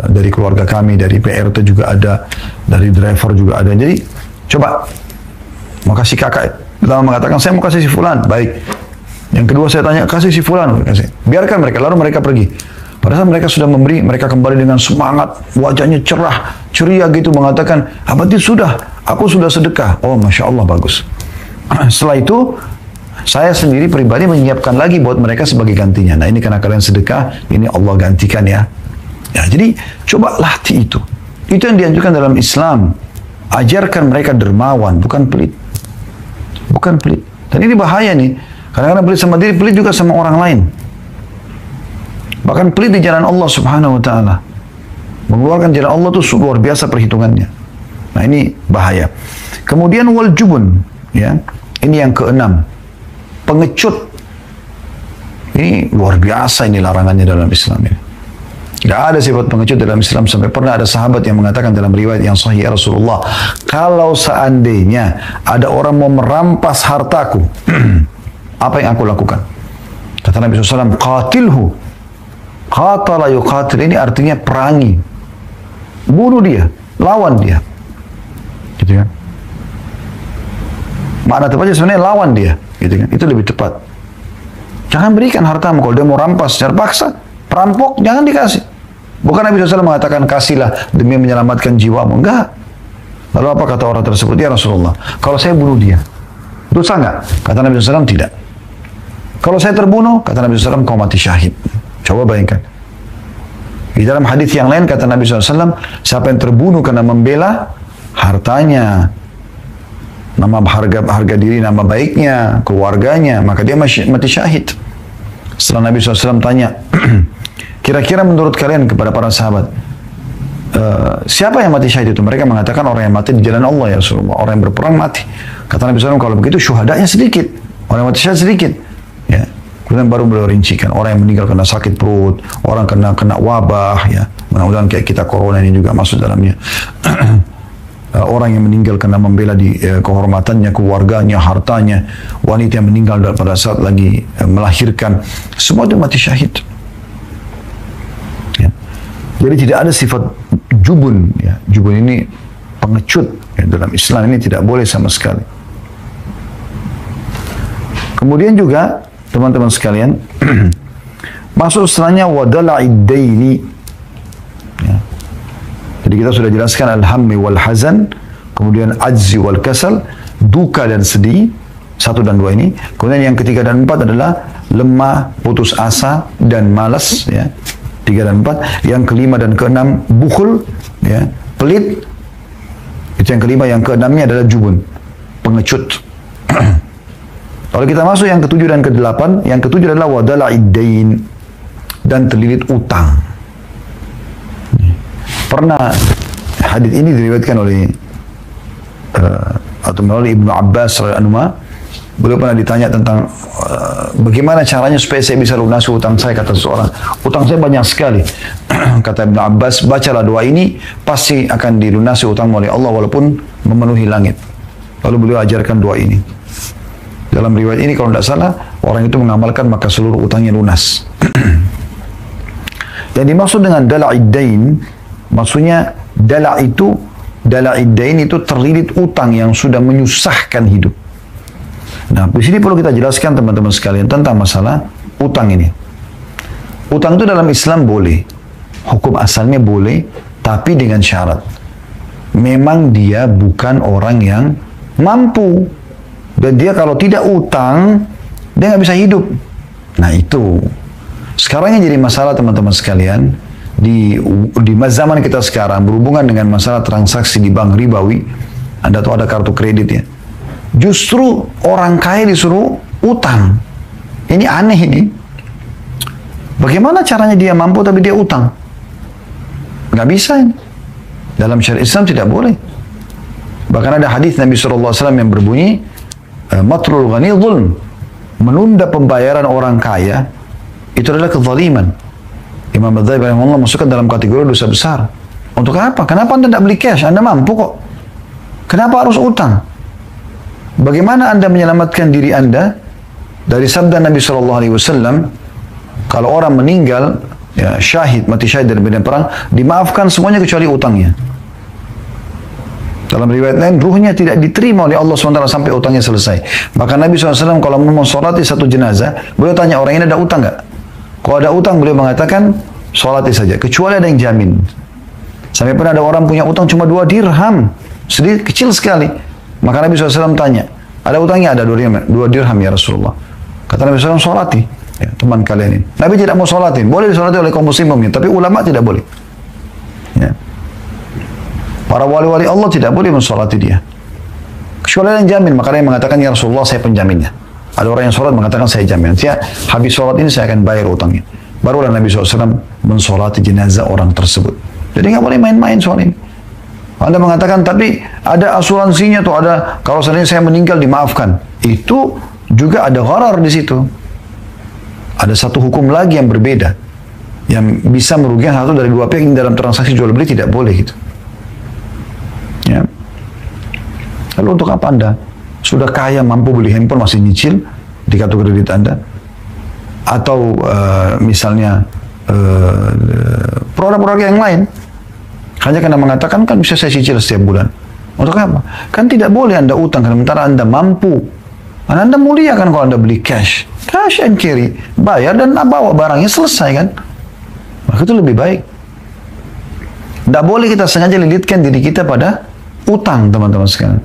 dari keluarga kami, dari PRT juga ada, dari driver juga ada. Jadi coba mau kasih kakak, pertama mengatakan saya mau kasih si fulan, baik. Yang kedua saya tanya kasih si fulan, kasih. Biarkan mereka, lalu mereka pergi. Pada saat mereka sudah memberi, mereka kembali dengan semangat, wajahnya cerah, ceria gitu, mengatakan, abadi sudah, aku sudah sedekah. Oh, Masya Allah, bagus. Setelah itu, saya sendiri pribadi menyiapkan lagi buat mereka sebagai gantinya. Nah, ini karena kalian sedekah, ini Allah gantikan ya. Ya, jadi coba latih itu. Itu yang dianjurkan dalam Islam. Ajarkan mereka dermawan, bukan pelit. Bukan pelit. Dan ini bahaya nih. Kadang-kadang pelit sama diri, pelit juga sama orang lain. Bahkan pelit di jalan Allah Subhanahu wa ta'ala. Mengeluarkan jalan Allah itu luar biasa perhitungannya. Nah, ini bahaya. Kemudian wal jubun, ya. Ini yang keenam. Pengecut. Ini luar biasa, ini larangannya dalam Islam ini. Tidak ada sifat pengecut dalam Islam, sampai pernah ada sahabat yang mengatakan dalam riwayat yang sahih, ya Rasulullah, kalau seandainya ada orang mau merampas hartaku, apa yang aku lakukan? Kata Nabi SAW, qatilhu. Qatala yuqatil, ini artinya perangi. Bunuh dia, lawan dia. Gitu kan? Makna tepatnya sebenarnya lawan dia, gitu kan? Itu lebih tepat. Jangan berikan hartamu kalau dia mau rampas secara paksa, perampok jangan dikasih. Bukan Nabi SAW mengatakan kasihlah demi menyelamatkan jiwamu, enggak. Lalu apa kata orang tersebut? Ya Rasulullah, kalau saya bunuh dia, dosa enggak? Kata Nabi SAW, tidak. Kalau saya terbunuh, kata Nabi SAW, kau mati syahid. Coba bayangkan. Di dalam hadis yang lain kata Nabi SAW, siapa yang terbunuh karena membela hartanya, nama harga diri, nama baiknya, keluarganya, maka dia mati syahid. Setelah Nabi SAW tanya, kira-kira menurut kalian kepada para sahabat, siapa yang mati syahid itu? Mereka mengatakan orang yang mati di jalan Allah, ya Rasulullah. Orang yang berperang mati. Kata Nabi SAW, kalau begitu syuhadanya sedikit, orang yang mati syahid sedikit. Ya. Kemudian baru beliau rincikan orang yang meninggal karena sakit perut, orang kena wabah, ya. Mudah-mudahan kayak kita corona ini juga masuk dalamnya. Orang yang meninggal karena membela di kehormatannya, keluarganya, hartanya, wanita yang meninggal pada saat lagi melahirkan, semua itu mati syahid. Ya. Jadi tidak ada sifat jubun, ya. Jubun ini pengecut, ya. Dalam Islam ini tidak boleh sama sekali. Kemudian juga teman-teman sekalian, masuk setelahnya wadala'id daini. Ya. Jadi kita sudah jelaskan al-hammi wal hazan, kemudian ajzi wal kasal, duka dan sedih, 1 dan 2 ini. Kemudian yang ketiga dan 4 adalah lemah, putus asa dan malas, ya. 3 dan 4. Yang kelima dan keenam bukhul, ya, pelit. Itu yang kelima. Yang keenamnya adalah jubun, pengecut. Kalau kita masuk yang ketujuh dan ke-8, yang ketujuh adalah wadala'id dain, dan terlilit utang. Pernah hadis ini diriwayatkan oleh atau melalui Ibnu Abbas radhiyallahu anhu, Beliau pernah ditanya tentang bagaimana caranya supaya saya bisa lunasi utang saya, kata seseorang. Utang saya banyak sekali. Kata Ibn Abbas, bacalah doa ini, pasti akan dilunasi utang oleh Allah walaupun memenuhi langit. Lalu beliau ajarkan doa ini. Dalam riwayat ini kalau tidak salah, orang itu mengamalkan maka seluruh utangnya lunas. Yang dimaksud dengan dala'id dain, maksudnya dala'id dain itu terlilit utang yang sudah menyusahkan hidup. Nah, di sini perlu kita jelaskan teman-teman sekalian tentang masalah utang ini. Utang itu dalam Islam boleh, hukum asalnya boleh, tapi dengan syarat. Memang dia bukan orang yang mampu, dan dia kalau tidak utang, dia nggak bisa hidup. Nah itu. Sekarang yang jadi masalah teman-teman sekalian, di zaman kita sekarang berhubungan dengan masalah transaksi di bank ribawi, Anda tahu ada kartu kredit ya. Justru orang kaya disuruh utang. Ini aneh ini. Bagaimana caranya dia mampu tapi dia utang? Nggak bisa ini. Dalam syariat Islam tidak boleh. Bahkan ada hadis Nabi SAW yang berbunyi, matrul ghani zulm. Menunda pembayaran orang kaya, itu adalah kezaliman. Imam Ghazali rahimahullah masukkan dalam kategori dosa besar. Untuk apa? Kenapa Anda tidak beli cash? Anda mampu kok. Kenapa harus utang? Bagaimana Anda menyelamatkan diri Anda dari sabda Nabi SAW, kalau orang meninggal, ya, syahid, mati syahid dari medan perang, dimaafkan semuanya kecuali utangnya. Dalam riwayat lain, ruhnya tidak diterima oleh Allah SWT sampai utangnya selesai. Maka Nabi SAW kalau mau sholati satu jenazah, beliau tanya, orang ini ada utang nggak? Kalau ada utang, beliau mengatakan, sholati saja, kecuali ada yang jamin. Sampai pernah ada orang punya utang cuma 2 dirham, sedikit, kecil sekali. Maka Nabi SAW tanya, ada utangnya? Ada 2 dirham ya Rasulullah. Kata Nabi SAW, sholati. Ya, teman kalian ini. Nabi tidak mau sholatin. Boleh disolati oleh kaum muslimin, tapi ulama tidak boleh. Ya. Para wali-wali Allah tidak boleh mensolati dia. Kecuali yang jamin. Maka dia mengatakan, ya Rasulullah saya penjaminnya. Ada orang yang sholat mengatakan saya jamin. Saya habis sholat ini saya akan bayar utangnya. Barulah Nabi SAW mensolati jenazah orang tersebut. Jadi nggak boleh main-main soal ini. Anda mengatakan, tapi ada asuransinya tuh, ada kalau seandainya saya meninggal dimaafkan. Itu juga ada gharar di situ. Ada satu hukum lagi yang berbeda, yang bisa merugikan satu dari dua pihak dalam transaksi jual beli, tidak boleh gitu. Ya. Lalu untuk apa Anda? Sudah kaya, mampu beli handphone, masih nyicil di kartu kredit Anda? Atau misalnya produk-produk yang lain? Hanya karena mengatakan kan bisa saya cicil setiap bulan. Untuk apa? Kan tidak boleh Anda utang sementara Anda mampu. Anda mulia kan kalau Anda beli cash. Cash and carry. Bayar dan bawa barangnya, selesai kan. Maka itu lebih baik. Tidak boleh kita sengaja lilitkan diri kita pada utang teman-teman sekalian.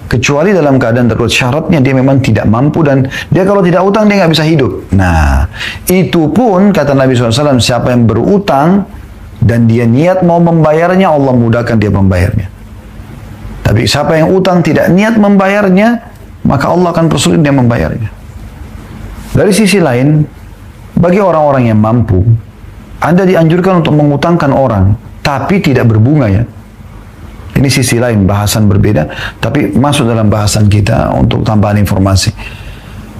Kecuali dalam keadaan darurat, syaratnya dia memang tidak mampu dan dia kalau tidak utang dia nggak bisa hidup. Nah, itu pun kata Nabi SAW, siapa yang berutang dan dia niat mau membayarnya, Allah mudahkan dia membayarnya. Tapi siapa yang utang tidak niat membayarnya, maka Allah akan persulit dia membayarnya. Dari sisi lain, bagi orang-orang yang mampu, Anda dianjurkan untuk mengutangkan orang, tapi tidak berbunga ya. Ini sisi lain, bahasan berbeda, tapi masuk dalam bahasan kita untuk tambahan informasi.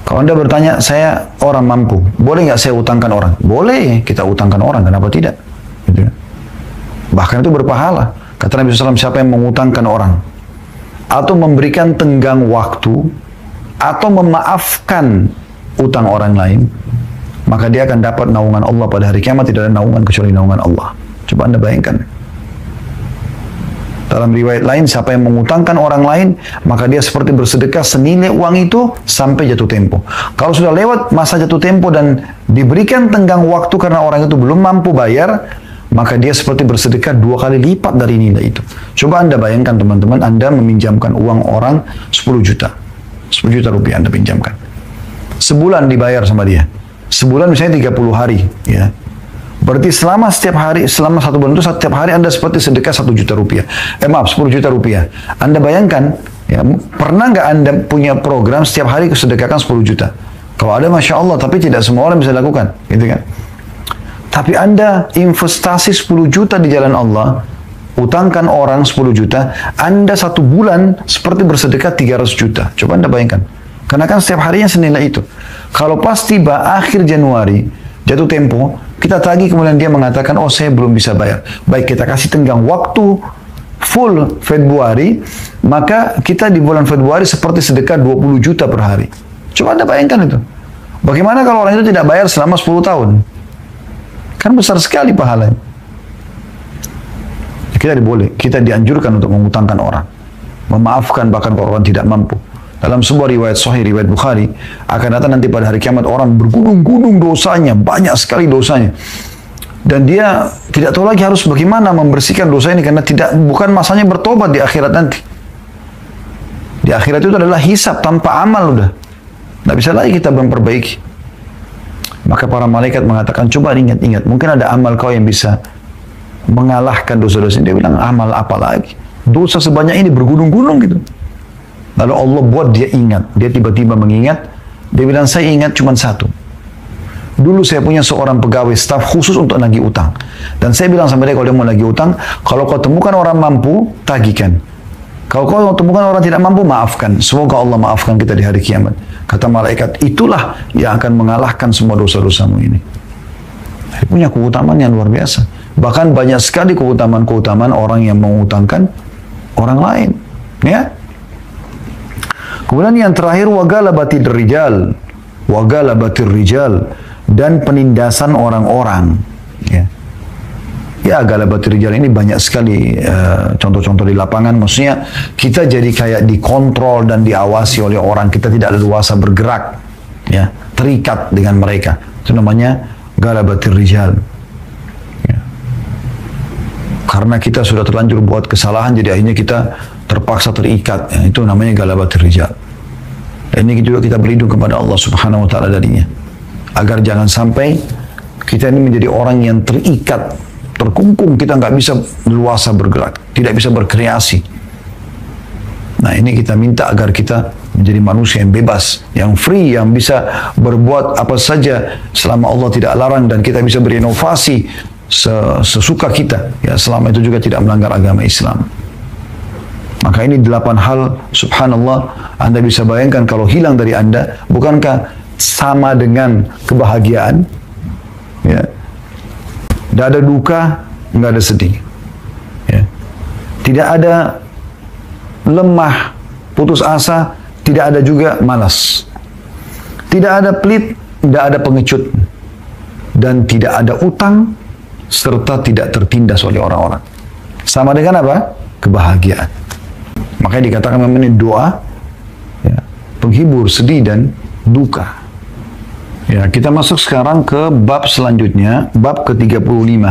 Kalau Anda bertanya, saya orang mampu, boleh nggak saya utangkan orang? Boleh, kita utangkan orang, kenapa tidak? Gitu. Bahkan itu berpahala. Kata Nabi SAW, siapa yang mengutangkan orang atau memberikan tenggang waktu atau memaafkan utang orang lain, maka dia akan dapat naungan Allah pada hari kiamat. Tidak ada naungan kecuali naungan Allah. Coba Anda bayangkan. Dalam riwayat lain, siapa yang mengutangkan orang lain, maka dia seperti bersedekah senilai uang itu sampai jatuh tempo. Kalau sudah lewat masa jatuh tempo dan diberikan tenggang waktu karena orang itu belum mampu bayar, maka dia seperti bersedekah 2 kali lipat dari nilai itu. Coba Anda bayangkan teman-teman, Anda meminjamkan uang orang 10 juta. 10 juta rupiah Anda pinjamkan. Sebulan dibayar sama dia. Sebulan misalnya 30 hari. Ya. Berarti selama setiap hari, selama 1 bulan itu setiap hari Anda seperti sedekah 1 juta rupiah. 10 juta rupiah. Anda bayangkan, ya, pernah nggak Anda punya program setiap hari kesedekahkan 10 juta? Kalau ada, Masya Allah, tapi tidak semua orang bisa lakukan. Gitu kan? Tapi Anda investasi 10 juta di jalan Allah, utangkan orang 10 juta, Anda 1 bulan seperti bersedekah 300 juta. Coba Anda bayangkan. Karena kan setiap harinya senilai itu. Kalau pas tiba akhir Januari, jatuh tempo, kita tagih kemudian dia mengatakan, oh saya belum bisa bayar. Baik, kita kasih tenggang waktu full Februari, maka kita di bulan Februari seperti sedekah 20 juta per hari. Coba Anda bayangkan itu. Bagaimana kalau orang itu tidak bayar selama 10 tahun? Kan besar sekali pahalanya. Kita dianjurkan untuk mengutangkan orang. Memaafkan bahkan kalau orang tidak mampu. Dalam sebuah riwayat sahih, riwayat Bukhari, akan datang nanti pada hari kiamat orang bergunung-gunung dosanya, banyak sekali dosanya. Dan dia tidak tahu lagi harus bagaimana membersihkan dosa ini karena bukan masanya bertobat di akhirat nanti. Di akhirat itu adalah hisab tanpa amal udah. Tidak bisa lagi kita memperbaiki. Maka para malaikat mengatakan, coba ingat-ingat, mungkin ada amal kau yang bisa mengalahkan dosa-dosa ini. Dia bilang, amal apa lagi? Dosa sebanyak ini bergunung-gunung gitu. Lalu Allah buat dia ingat. Dia tiba-tiba mengingat. Dia bilang, saya ingat cuma satu. Dulu saya punya seorang pegawai staf khusus untuk nagih utang. Dan saya bilang sama dia, kalau dia mau nagih utang, kalau kau temukan orang mampu, tagihkan. Kalau kau temukan orang tidak mampu, maafkan. Semoga Allah maafkan kita di hari kiamat. Kata malaikat, itulah yang akan mengalahkan semua dosa-dosamu ini. Dia punya keutamaan yang luar biasa. Bahkan banyak sekali keutamaan-keutamaan orang yang mengutangkan orang lain. Ya. Kemudian yang terakhir, wagalabatir rijal. Wagalabatir rijal. Dan penindasan orang-orang. Ya. Ya, galabatir rijal ini banyak sekali contoh-contoh di lapangan. Maksudnya kita jadi kayak dikontrol dan diawasi oleh orang. Kita tidak leluasa bergerak, ya, terikat dengan mereka. Itu namanya galabatir rijal. Ya. Karena kita sudah terlanjur buat kesalahan, jadi akhirnya kita terpaksa terikat. Ya, itu namanya galabatir rijal. Dan ini juga kita berlindung kepada Allah Subhanahu Wa Taala darinya, agar jangan sampai kita ini menjadi orang yang terikat, terkungkung, kita nggak bisa leluasa bergerak, tidak bisa berkreasi. Nah, ini kita minta agar kita menjadi manusia yang bebas, yang free, yang bisa berbuat apa saja selama Allah tidak larang, dan kita bisa berinovasi sesuka kita, ya, selama itu juga tidak melanggar agama Islam. Maka ini 8 hal, subhanallah, Anda bisa bayangkan kalau hilang dari Anda, bukankah sama dengan kebahagiaan? Ya. Tidak ada duka, nggak ada sedih. Ya. Tidak ada lemah, putus asa, tidak ada juga malas. Tidak ada pelit, tidak ada pengecut. Dan tidak ada utang, serta tidak tertindas oleh orang-orang. Sama dengan apa? Kebahagiaan. Makanya dikatakan memang ini doa, ya, penghibur sedih dan duka. Ya, kita masuk sekarang ke bab selanjutnya, bab ke-35.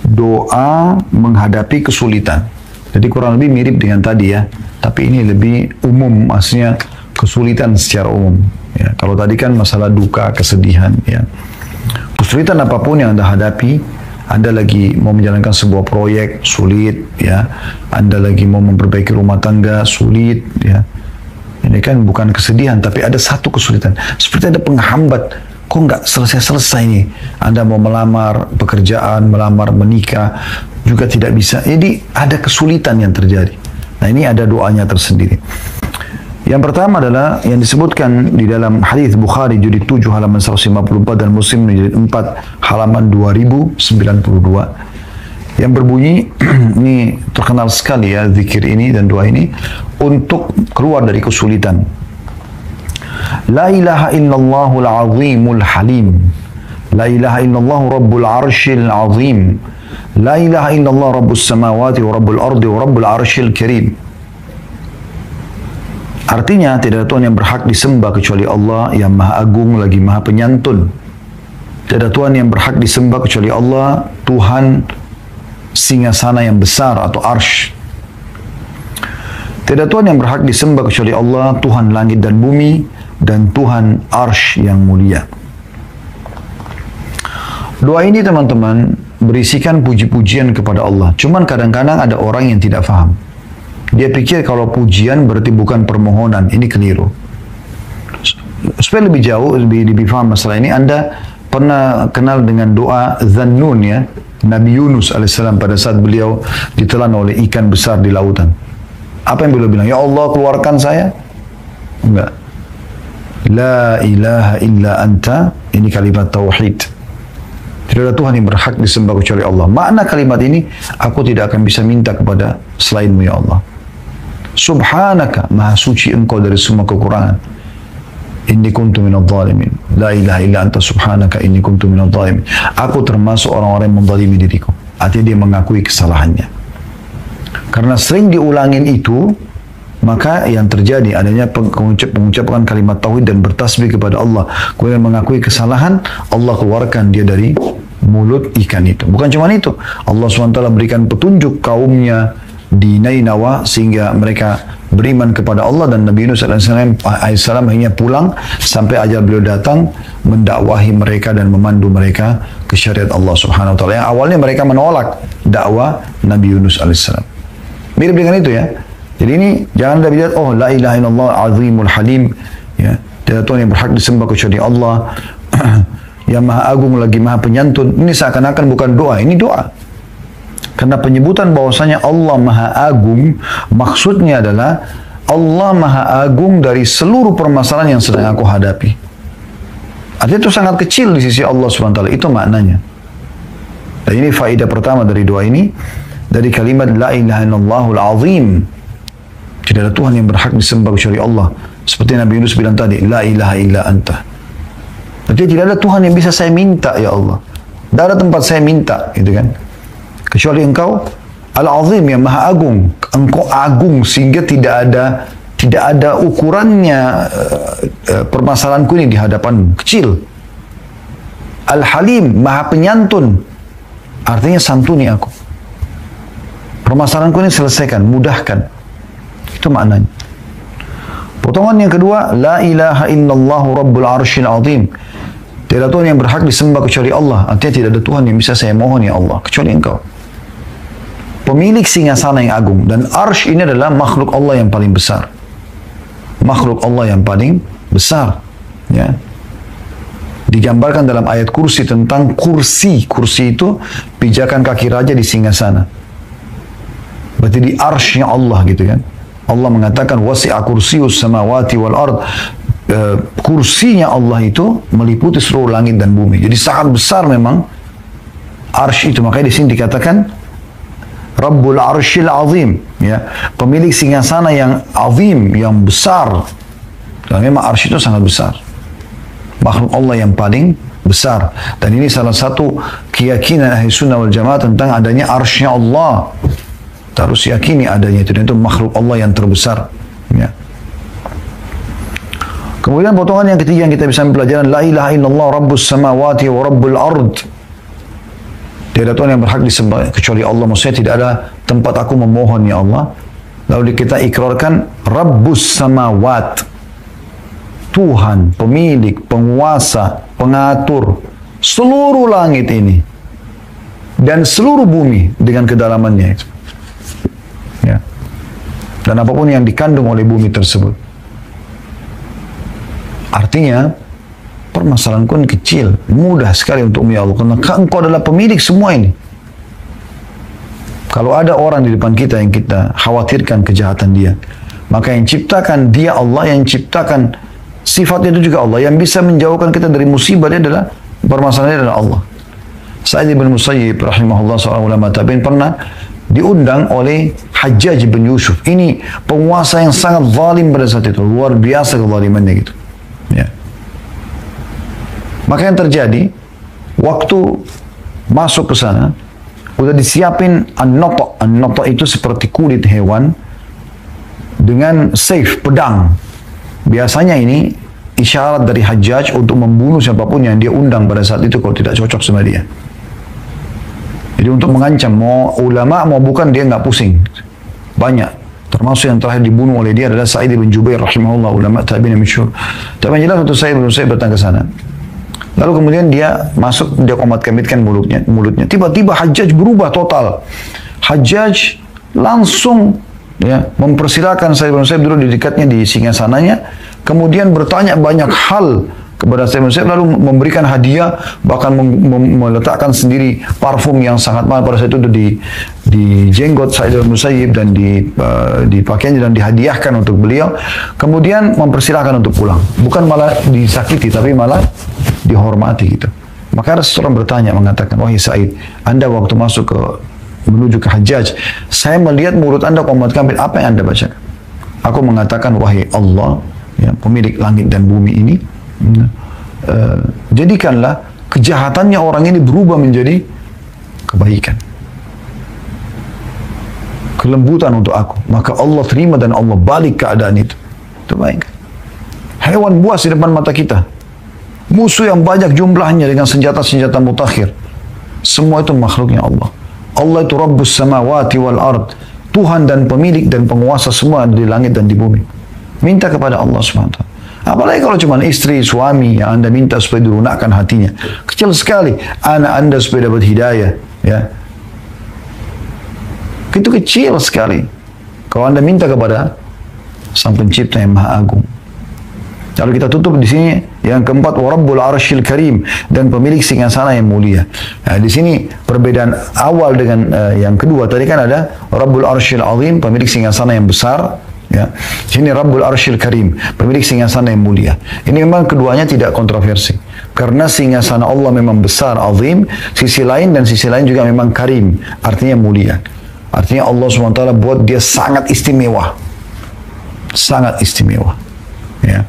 Doa menghadapi kesulitan. Jadi kurang lebih mirip dengan tadi ya, tapi ini lebih umum, maksudnya kesulitan secara umum. Ya, kalau tadi kan masalah duka, kesedihan. Ya. Kesulitan apapun yang Anda hadapi, Anda lagi mau menjalankan sebuah proyek, sulit. Ya, Anda lagi mau memperbaiki rumah tangga, sulit. Ya. Ini kan bukan kesedihan, tapi ada satu kesulitan. Seperti ada penghambat. Kok nggak selesai-selesai nih? Anda mau melamar pekerjaan, melamar menikah, juga tidak bisa. Jadi ada kesulitan yang terjadi. Nah, ini ada doanya tersendiri. Yang pertama adalah yang disebutkan di dalam hadis Bukhari jilid 7 halaman 154 dan Muslim jilid 4 halaman 2092. Yang berbunyi, ini terkenal sekali ya, zikir ini dan doa ini untuk keluar dari kesulitan. La ilaha illallahul azimul halim. La ilaha illallah rabbul arshil azim. La ilaha illallah rabbus samawati wa rabbul ardi wa rabbul arshil karim. Artinya tidak ada Tuhan yang berhak disembah kecuali Allah yang maha agung lagi maha penyantun. Tidak ada Tuhan yang berhak disembah kecuali Allah, Tuhan singgasana yang besar atau arsh. Tidak ada Tuhan yang berhak disembah kecuali Allah, Tuhan langit dan bumi, dan Tuhan arsh yang mulia. Doa ini teman-teman berisikan puji-pujian kepada Allah. Cuman kadang-kadang ada orang yang tidak faham. Dia pikir kalau pujian berarti bukan permohonan. Ini keliru. Supaya lebih jauh, lebih faham masalah ini, Anda pernah kenal dengan doa Zannun ya, Nabi Yunus alaihissalam pada saat beliau ditelan oleh ikan besar di lautan. Apa yang beliau bilang? Ya Allah, keluarkan saya. Enggak. La ilaha illa anta, ini kalimat tauhid. Tidak ada Tuhan yang berhak disembah kecuali Allah. Makna kalimat ini, aku tidak akan bisa minta kepada selainmu ya Allah. Subhanaka, maha suci engkau dari semua kekurangan. Inni kuntu minadh dhalimin. La ilaha illa anta subhanaka inni kuntu minadh dhalimin. Aku termasuk orang-orang yang menzalimi diriku. Artinya dia mengakui kesalahannya. Karena sering diulangin itu, maka yang terjadi adanya pengucapan kalimat tauhid dan bertasbih kepada Allah, kemudian mengakui kesalahan, Allah keluarkan dia dari mulut ikan itu. Bukan cuma itu, Allah SWT berikan petunjuk kaumnya di Nainawa sehingga mereka beriman kepada Allah, dan Nabi Yunus AS akhirnya pulang sampai ajal beliau datang mendakwahi mereka dan memandu mereka ke syariat Allah Subhanahu Wa Taala. Yang awalnya mereka menolak dakwah Nabi Yunus AS. Mirip dengan itu ya. Jadi ini jangan Anda lihat, oh la ilaha illallah azimul halim, ya, tidak Tuhan yang berhak disembah kecuali Allah yang maha agung lagi maha penyantun. Ini seakan-akan bukan doa, ini doa. Karena penyebutan bahwasanya Allah maha agung maksudnya adalah Allah maha agung dari seluruh permasalahan yang sedang aku hadapi. Artinya itu sangat kecil di sisi Allah SWT, itu maknanya. Dan ini faedah pertama dari doa ini, dari kalimat la ilaha illallahul azim. Tidak ada Tuhan yang berhak disembah kecuali Allah. Seperti Nabi Yunus bilang tadi, la ilaha illa anta. Artinya tidak ada Tuhan yang bisa saya minta ya Allah. Tidak ada tempat saya minta, gitu kan? Kecuali engkau Al-Azim yang maha agung. Engkau agung sehingga tidak ada ukurannya permasalahanku ini di hadapanmu. Kecil. Al-Halim, maha penyantun. Artinya santuni aku. Permasalahanku ini selesaikan, mudahkan. Itu maknanya. Potongan yang kedua, la ilaha illallah rabbul arsyil azim. Tidak ada Tuhan yang berhak disembah kecuali Allah. Artinya tidak ada Tuhan yang bisa saya mohon ya Allah kecuali engkau. Pemilik singgasana yang agung. Dan arsh ini adalah makhluk Allah yang paling besar. Makhluk Allah yang paling besar. Ya. Digambarkan dalam ayat kursi tentang kursi. Kursi itu pijakan kaki raja di singgasana. Berarti di arshnya Allah gitu kan. Allah mengatakan wasi'a kursiyus samawati wal ard. Kursinya Allah itu meliputi seluruh langit dan bumi. Jadi sangat besar memang arsy itu. Makanya di sini dikatakan Rabbul Arsyil Azim, ya, pemilik singgasana yang azim, yang besar. Dan memang arsy itu sangat besar. Makhluk Allah yang paling besar. Dan ini salah satu keyakinan Ahli Sunnah wal Jamaah tentang adanya arsy-nya Allah. Harus yakini adanya itu, dan itu makhluk Allah yang terbesar. Ya. Kemudian potongan yang ketiga yang kita bisa mempelajari, la ilaha illallah rabbus samawati wa rabbul ard. Tidak ada Tuhan yang berhak disembah kecuali Allah. Maksudnya tidak ada tempat aku memohon ya Allah. Lalu kita ikrarkan rabbus samawat. Tuhan, pemilik, penguasa, pengatur seluruh langit ini dan seluruh bumi dengan kedalamannya itu. Ya. Dan apapun yang dikandung oleh bumi tersebut. Artinya permasalahanku ini kecil, mudah sekali untukmu ya Allah, karena engkau adalah pemilik semua ini. Kalau ada orang di depan kita yang kita khawatirkan kejahatan dia, maka yang ciptakan dia Allah, yang ciptakan sifatnya itu juga Allah, yang bisa menjauhkan kita dari musibah dia adalah permasalahannya adalah Allah. Sa'id bin Musayyib rahimahullah, seorang ulama tabi'in, pernah diundang oleh Hajjaj bin Yusuf. Ini penguasa yang sangat zalim pada saat itu, luar biasa kezalimannya gitu. Ya. Maka yang terjadi, waktu masuk ke sana, udah disiapin an-nata'. An-nata' itu seperti kulit hewan dengan saif, pedang. Biasanya ini isyarat dari Hajjaj untuk membunuh siapapun yang dia undang pada saat itu kalau tidak cocok sama dia. Jadi untuk mengancam, mau ulama mau bukan, dia nggak pusing. Banyak. Termasuk yang terakhir dibunuh oleh dia adalah Sa'id bin Jubair rahimahullah, ulama tabi'in yang masyhur. Tapi yang jelas waktu Sa'id bin Jubair datang ke sana. Lalu kemudian dia masuk, dia komat-kamitkan mulutnya. Tiba-tiba Hajjaj berubah total. Hajjaj langsung ya mempersilakan Sa'id bin Jubair duduk di dekatnya di singgasananya. Kemudian bertanya banyak hal kepada saya lalu memberikan hadiah, bahkan meletakkan sendiri parfum yang sangat mahal pada saat itu di jenggot Sa'id al-Musayyib dan di pakaiannya dan dihadiahkan untuk beliau. Kemudian mempersilahkan untuk pulang. Bukan malah disakiti, tapi malah dihormati gitu. Maka ada seseorang bertanya mengatakan, wahai Sa'id, Anda waktu menuju ke Hajjaj, saya melihat mulut Anda komat kamil, apa yang Anda bacakan? Aku mengatakan, wahai Allah, ya, pemilik langit dan bumi ini, jadikanlah kejahatannya orang ini berubah menjadi kebaikan, kelembutan untuk aku, maka Allah terima dan Allah balik keadaan itu. Itu baik. Hewan buas di depan mata kita, musuh yang banyak jumlahnya dengan senjata-senjata mutakhir, semua itu makhluknya Allah. Allah itu Rabbus samawati wal ard, Tuhan dan pemilik dan penguasa semua di langit dan di bumi. Minta kepada Allah SWT. Apalagi kalau cuma istri, suami yang Anda minta supaya dilunakkan hatinya. Kecil sekali. Anak Anda supaya dapat hidayah. Ya. Itu kecil sekali. Kalau Anda minta kepada Sang Pencipta yang Maha Agung. Lalu kita tutup di sini yang keempat, Rabbul Arsyil Karim, dan pemilik singgasana yang mulia. Nah, di sini perbedaan awal dengan yang kedua tadi kan ada Rabbul Arsyil Azim, pemilik singgasana yang besar. Ya, sini Rabbul Arsyil Karim, pemilik singgasana yang mulia. Ini memang keduanya tidak kontroversi, karena singgasana Allah memang besar, azim. Sisi lain dan sisi lain juga memang karim, artinya mulia. Artinya Allah SWT buat dia sangat istimewa, sangat istimewa. Ya.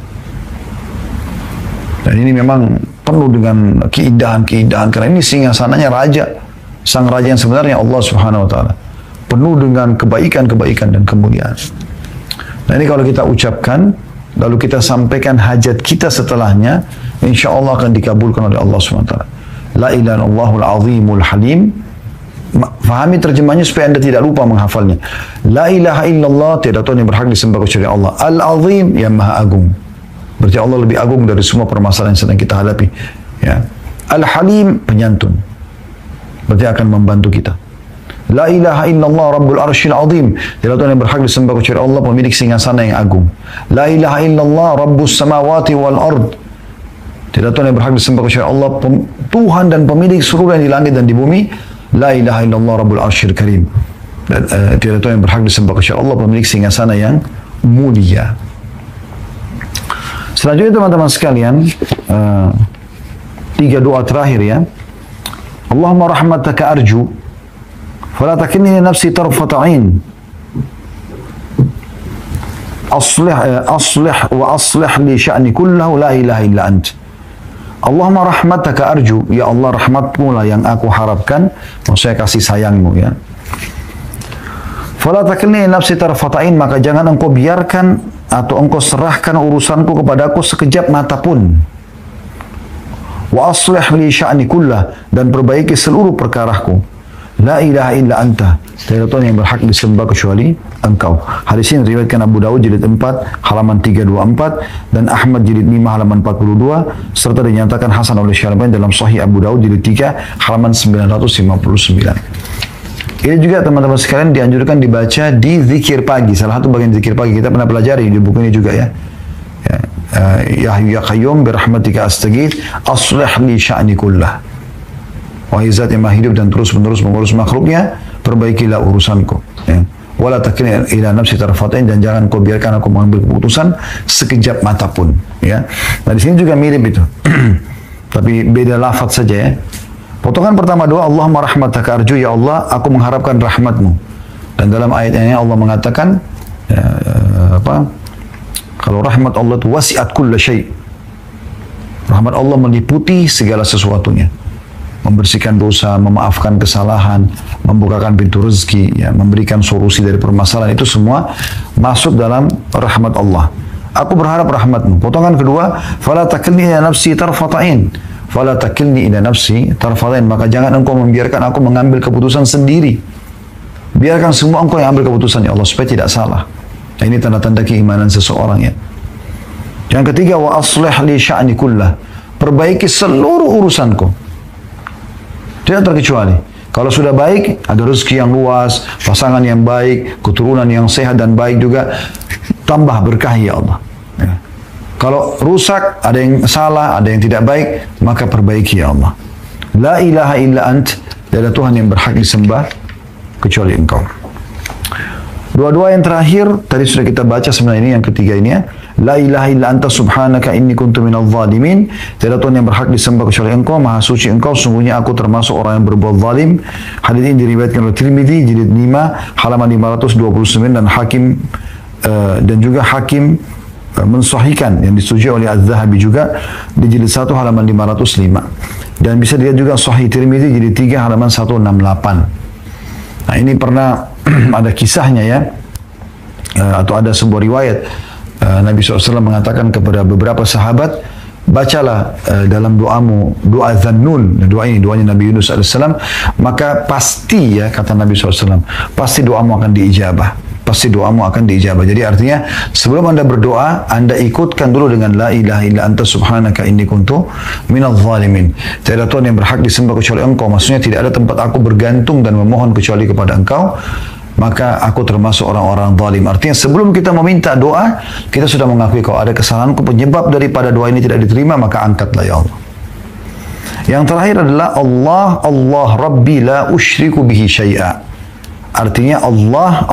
Dan ini memang penuh dengan keindahan-keindahan, karena ini singgasananya raja, sang raja yang sebenarnya Allah Subhanahu Wa Taala, penuh dengan kebaikan-kebaikan dan kemuliaan. Nah, ini kalau kita ucapkan, lalu kita sampaikan hajat kita setelahnya, insya Allah akan dikabulkan oleh Allah SWT. La ilaha illallahul azimul halim. Fahami terjemahnya supaya Anda tidak lupa menghafalnya. La ilaha illallah, tiada Tuhan yang berhak disembah kecuali Allah. Al-azim, yang maha agung. Berarti Allah lebih agung dari semua permasalahan yang sedang kita hadapi. Ya. Al-halim, penyantun. Berarti akan membantu kita. La ilaha illallah Rabbul Arsyil Azim. Tidak Tuhan yang berhak disembah kecuali Allah, pemilik singgasana yang agung. La ilaha illallah Rabbus samawati wal ard. Tidak Tuhan yang berhak disembah kecuali Allah, Tuhan dan pemilik seluruh yang di langit dan di bumi. La ilaha illallah Rabbul Arsyil Karim. Tidak Tuhan yang berhak disembah kecuali Allah, pemilik singgasana yang mulia. Selanjutnya teman-teman sekalian, 3 doa terakhir ya. Allahumma rahmataka arju فلا تكلني نفسي طرفة عين أصلح لي شأني كله لا إله إلا أنت اللهم رحمتك أرجو ya Allah, rahmatmu lah yang aku harapkan, maksudnya kasih sayangmu ya. فلا تكلني نفسي طرفة عين, maka jangan engkau biarkan atau engkau serahkan urusanku kepadaku sekejap mata pun. Wa aslih li sya'ni kullah, dan perbaiki seluruh perkaraku. La ilaha illa anta, tiada Tuhan yang berhak disembah kecuali engkau. Hadis ini diriwayatkan Abu Daud jilid 4 halaman 324 dan Ahmad jilid 5 halaman 42, serta dinyatakan hasan oleh Syarabani dalam Sahih Abu Daud jilid 3 halaman 959. Ini juga teman-teman sekalian dianjurkan dibaca di zikir pagi. Salah satu bagian zikir pagi kita pernah pelajari di buku ini juga ya. Ya Hayyu ya Qayyum birahmatika astaghits aslih li sya'ni kullah. Wahai zat yang maha hidup dan terus-menerus mengurus makhluknya, perbaikilah urusanku. Ya. Wala takilni ila nafsi tarfatain, dan jangan kau biarkan aku mengambil keputusan sekejap mata pun. Ya. Nah di sini juga mirip itu, tapi beda lafaz saja ya. Potongan pertama doa, Allahumma rahmataka arju, ya Allah, aku mengharapkan rahmatmu. Dan dalam ayat ini Allah mengatakan, kalau rahmat Allah itu wasi'at kulla syai'. Rahmat Allah meliputi segala sesuatunya. Membersihkan dosa, memaafkan kesalahan, membukakan pintu rezeki, ya, memberikan solusi dari permasalahan, itu semua masuk dalam rahmat Allah. Aku berharap rahmatmu. Potongan kedua, fala takilni ila nafsi tarfatain. Fala takilni ila nafsi tarfatain, maka jangan engkau membiarkan aku mengambil keputusan sendiri. Biarkan semua engkau yang ambil keputusan ya Allah, supaya tidak salah. Nah, ini tanda-tanda keimanan seseorang ya. Yang ketiga, wa aslih li sya'ni kullah. Perbaiki seluruh urusanku. Tidak terkecuali. Kalau sudah baik, ada rezeki yang luas, pasangan yang baik, keturunan yang sehat dan baik juga, tambah berkah ya Allah. Ya. Kalau rusak, ada yang salah, ada yang tidak baik, maka perbaiki ya Allah. La ilaha illa ant, tidak ada Tuhan yang berhak disembah kecuali Engkau. Dua-dua yang terakhir, tadi sudah kita baca sebenarnya ini, yang ketiga ini ya. La ilaha illa anta subhanaka inni kuntu minal zalimin. Tidak ada Tuhan yang berhak disembah kecuali Engkau, Maha suci Engkau, sungguhnya aku termasuk orang yang berbuat zalim. Hadis ini diriwayatkan oleh Tirmidzi jilid 5 halaman 529 dan Hakim dan juga Hakim mensahihkan yang disetujui oleh Az-Zahabi juga di jilid 1 halaman 505. Dan bisa dilihat juga Sahih Tirmidzi jilid 3 halaman 168. Nah, ini pernah ada kisahnya ya, atau ada sebuah riwayat Nabi SAW mengatakan kepada beberapa sahabat, bacalah dalam doamu doa Dzannun, doa ini doanya Nabi Yunus AS, maka pasti ya kata Nabi SAW, pasti doamu akan diijabah, pasti doamu akan diijabah. Jadi artinya sebelum Anda berdoa, Anda ikutkan dulu dengan la ilaha illa anta subhanaka inni kuntu minadh zalimin. Tidak ada Tuhan yang berhak disembah kecuali Engkau, maksudnya tidak ada tempat aku bergantung dan memohon kecuali kepada Engkau, maka aku termasuk orang-orang zalim. Artinya sebelum kita meminta doa, kita sudah mengakui kalau ada kesalahanku, penyebab daripada doa ini tidak diterima, maka angkatlah ya Allah. Yang terakhir adalah Allah Rabbi la usyriku bihi syai'a. Artinya Allah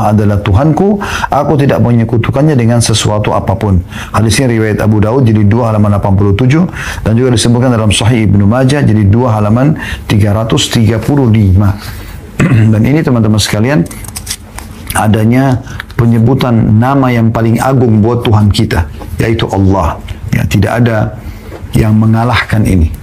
adalah Tuhanku, aku tidak menyekutukannya dengan sesuatu apapun. Hadis ini riwayat Abu Daud jadi 2 halaman 87 dan juga disebutkan dalam Sahih Ibnu Majah jadi 2 halaman 335. Dan ini teman-teman sekalian, adanya penyebutan nama yang paling agung buat Tuhan kita, yaitu Allah. Ya, tidak ada yang mengalahkan ini.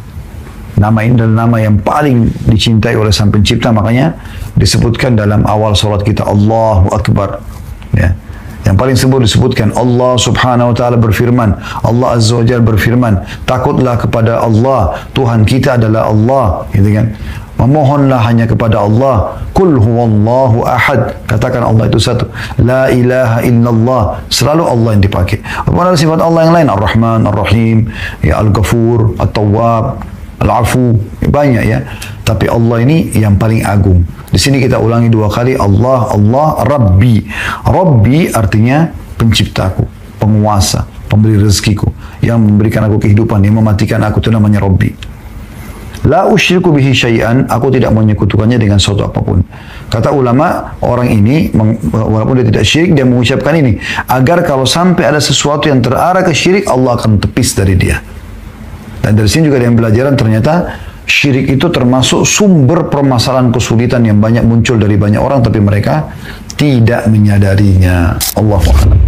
Nama ini adalah nama yang paling dicintai oleh Sang Pencipta, makanya disebutkan dalam awal salat kita, Allahu Akbar. Ya. Yang paling sempurna disebutkan Allah Subhanahu wa taala berfirman, Allah Azza wa Jalla berfirman, takutlah kepada Allah, Tuhan kita adalah Allah, gitu kan. Memohonlah hanya kepada Allah. Qul huwallahu ahad. Katakan Allah itu satu. La ilaha illallah. Selalu Allah yang dipakai. Apakah ada sifat Allah yang lain? Ar-Rahman, Ar-Rahim, ya Al-Ghafur, At-Tawwab, Al-Afu, banyak ya. Tapi Allah ini yang paling agung. Di sini kita ulangi 2 kali, Allah, Rabbi. Rabbi artinya penciptaku, penguasa, pemberi rezekiku, yang memberikan aku kehidupan, yang mematikan aku, itu namanya Rabbi. La usyriku bihi syai'an, aku tidak menyekutukannya dengan sesuatu apapun. Kata ulama, orang ini walaupun dia tidak syirik, dia mengucapkan ini agar kalau sampai ada sesuatu yang terarah ke syirik, Allah akan tepis dari dia. Dan dari sini juga ada yang pelajaran, ternyata syirik itu termasuk sumber permasalahan kesulitan yang banyak muncul dari banyak orang, tapi mereka tidak menyadarinya. Allahu a'lam.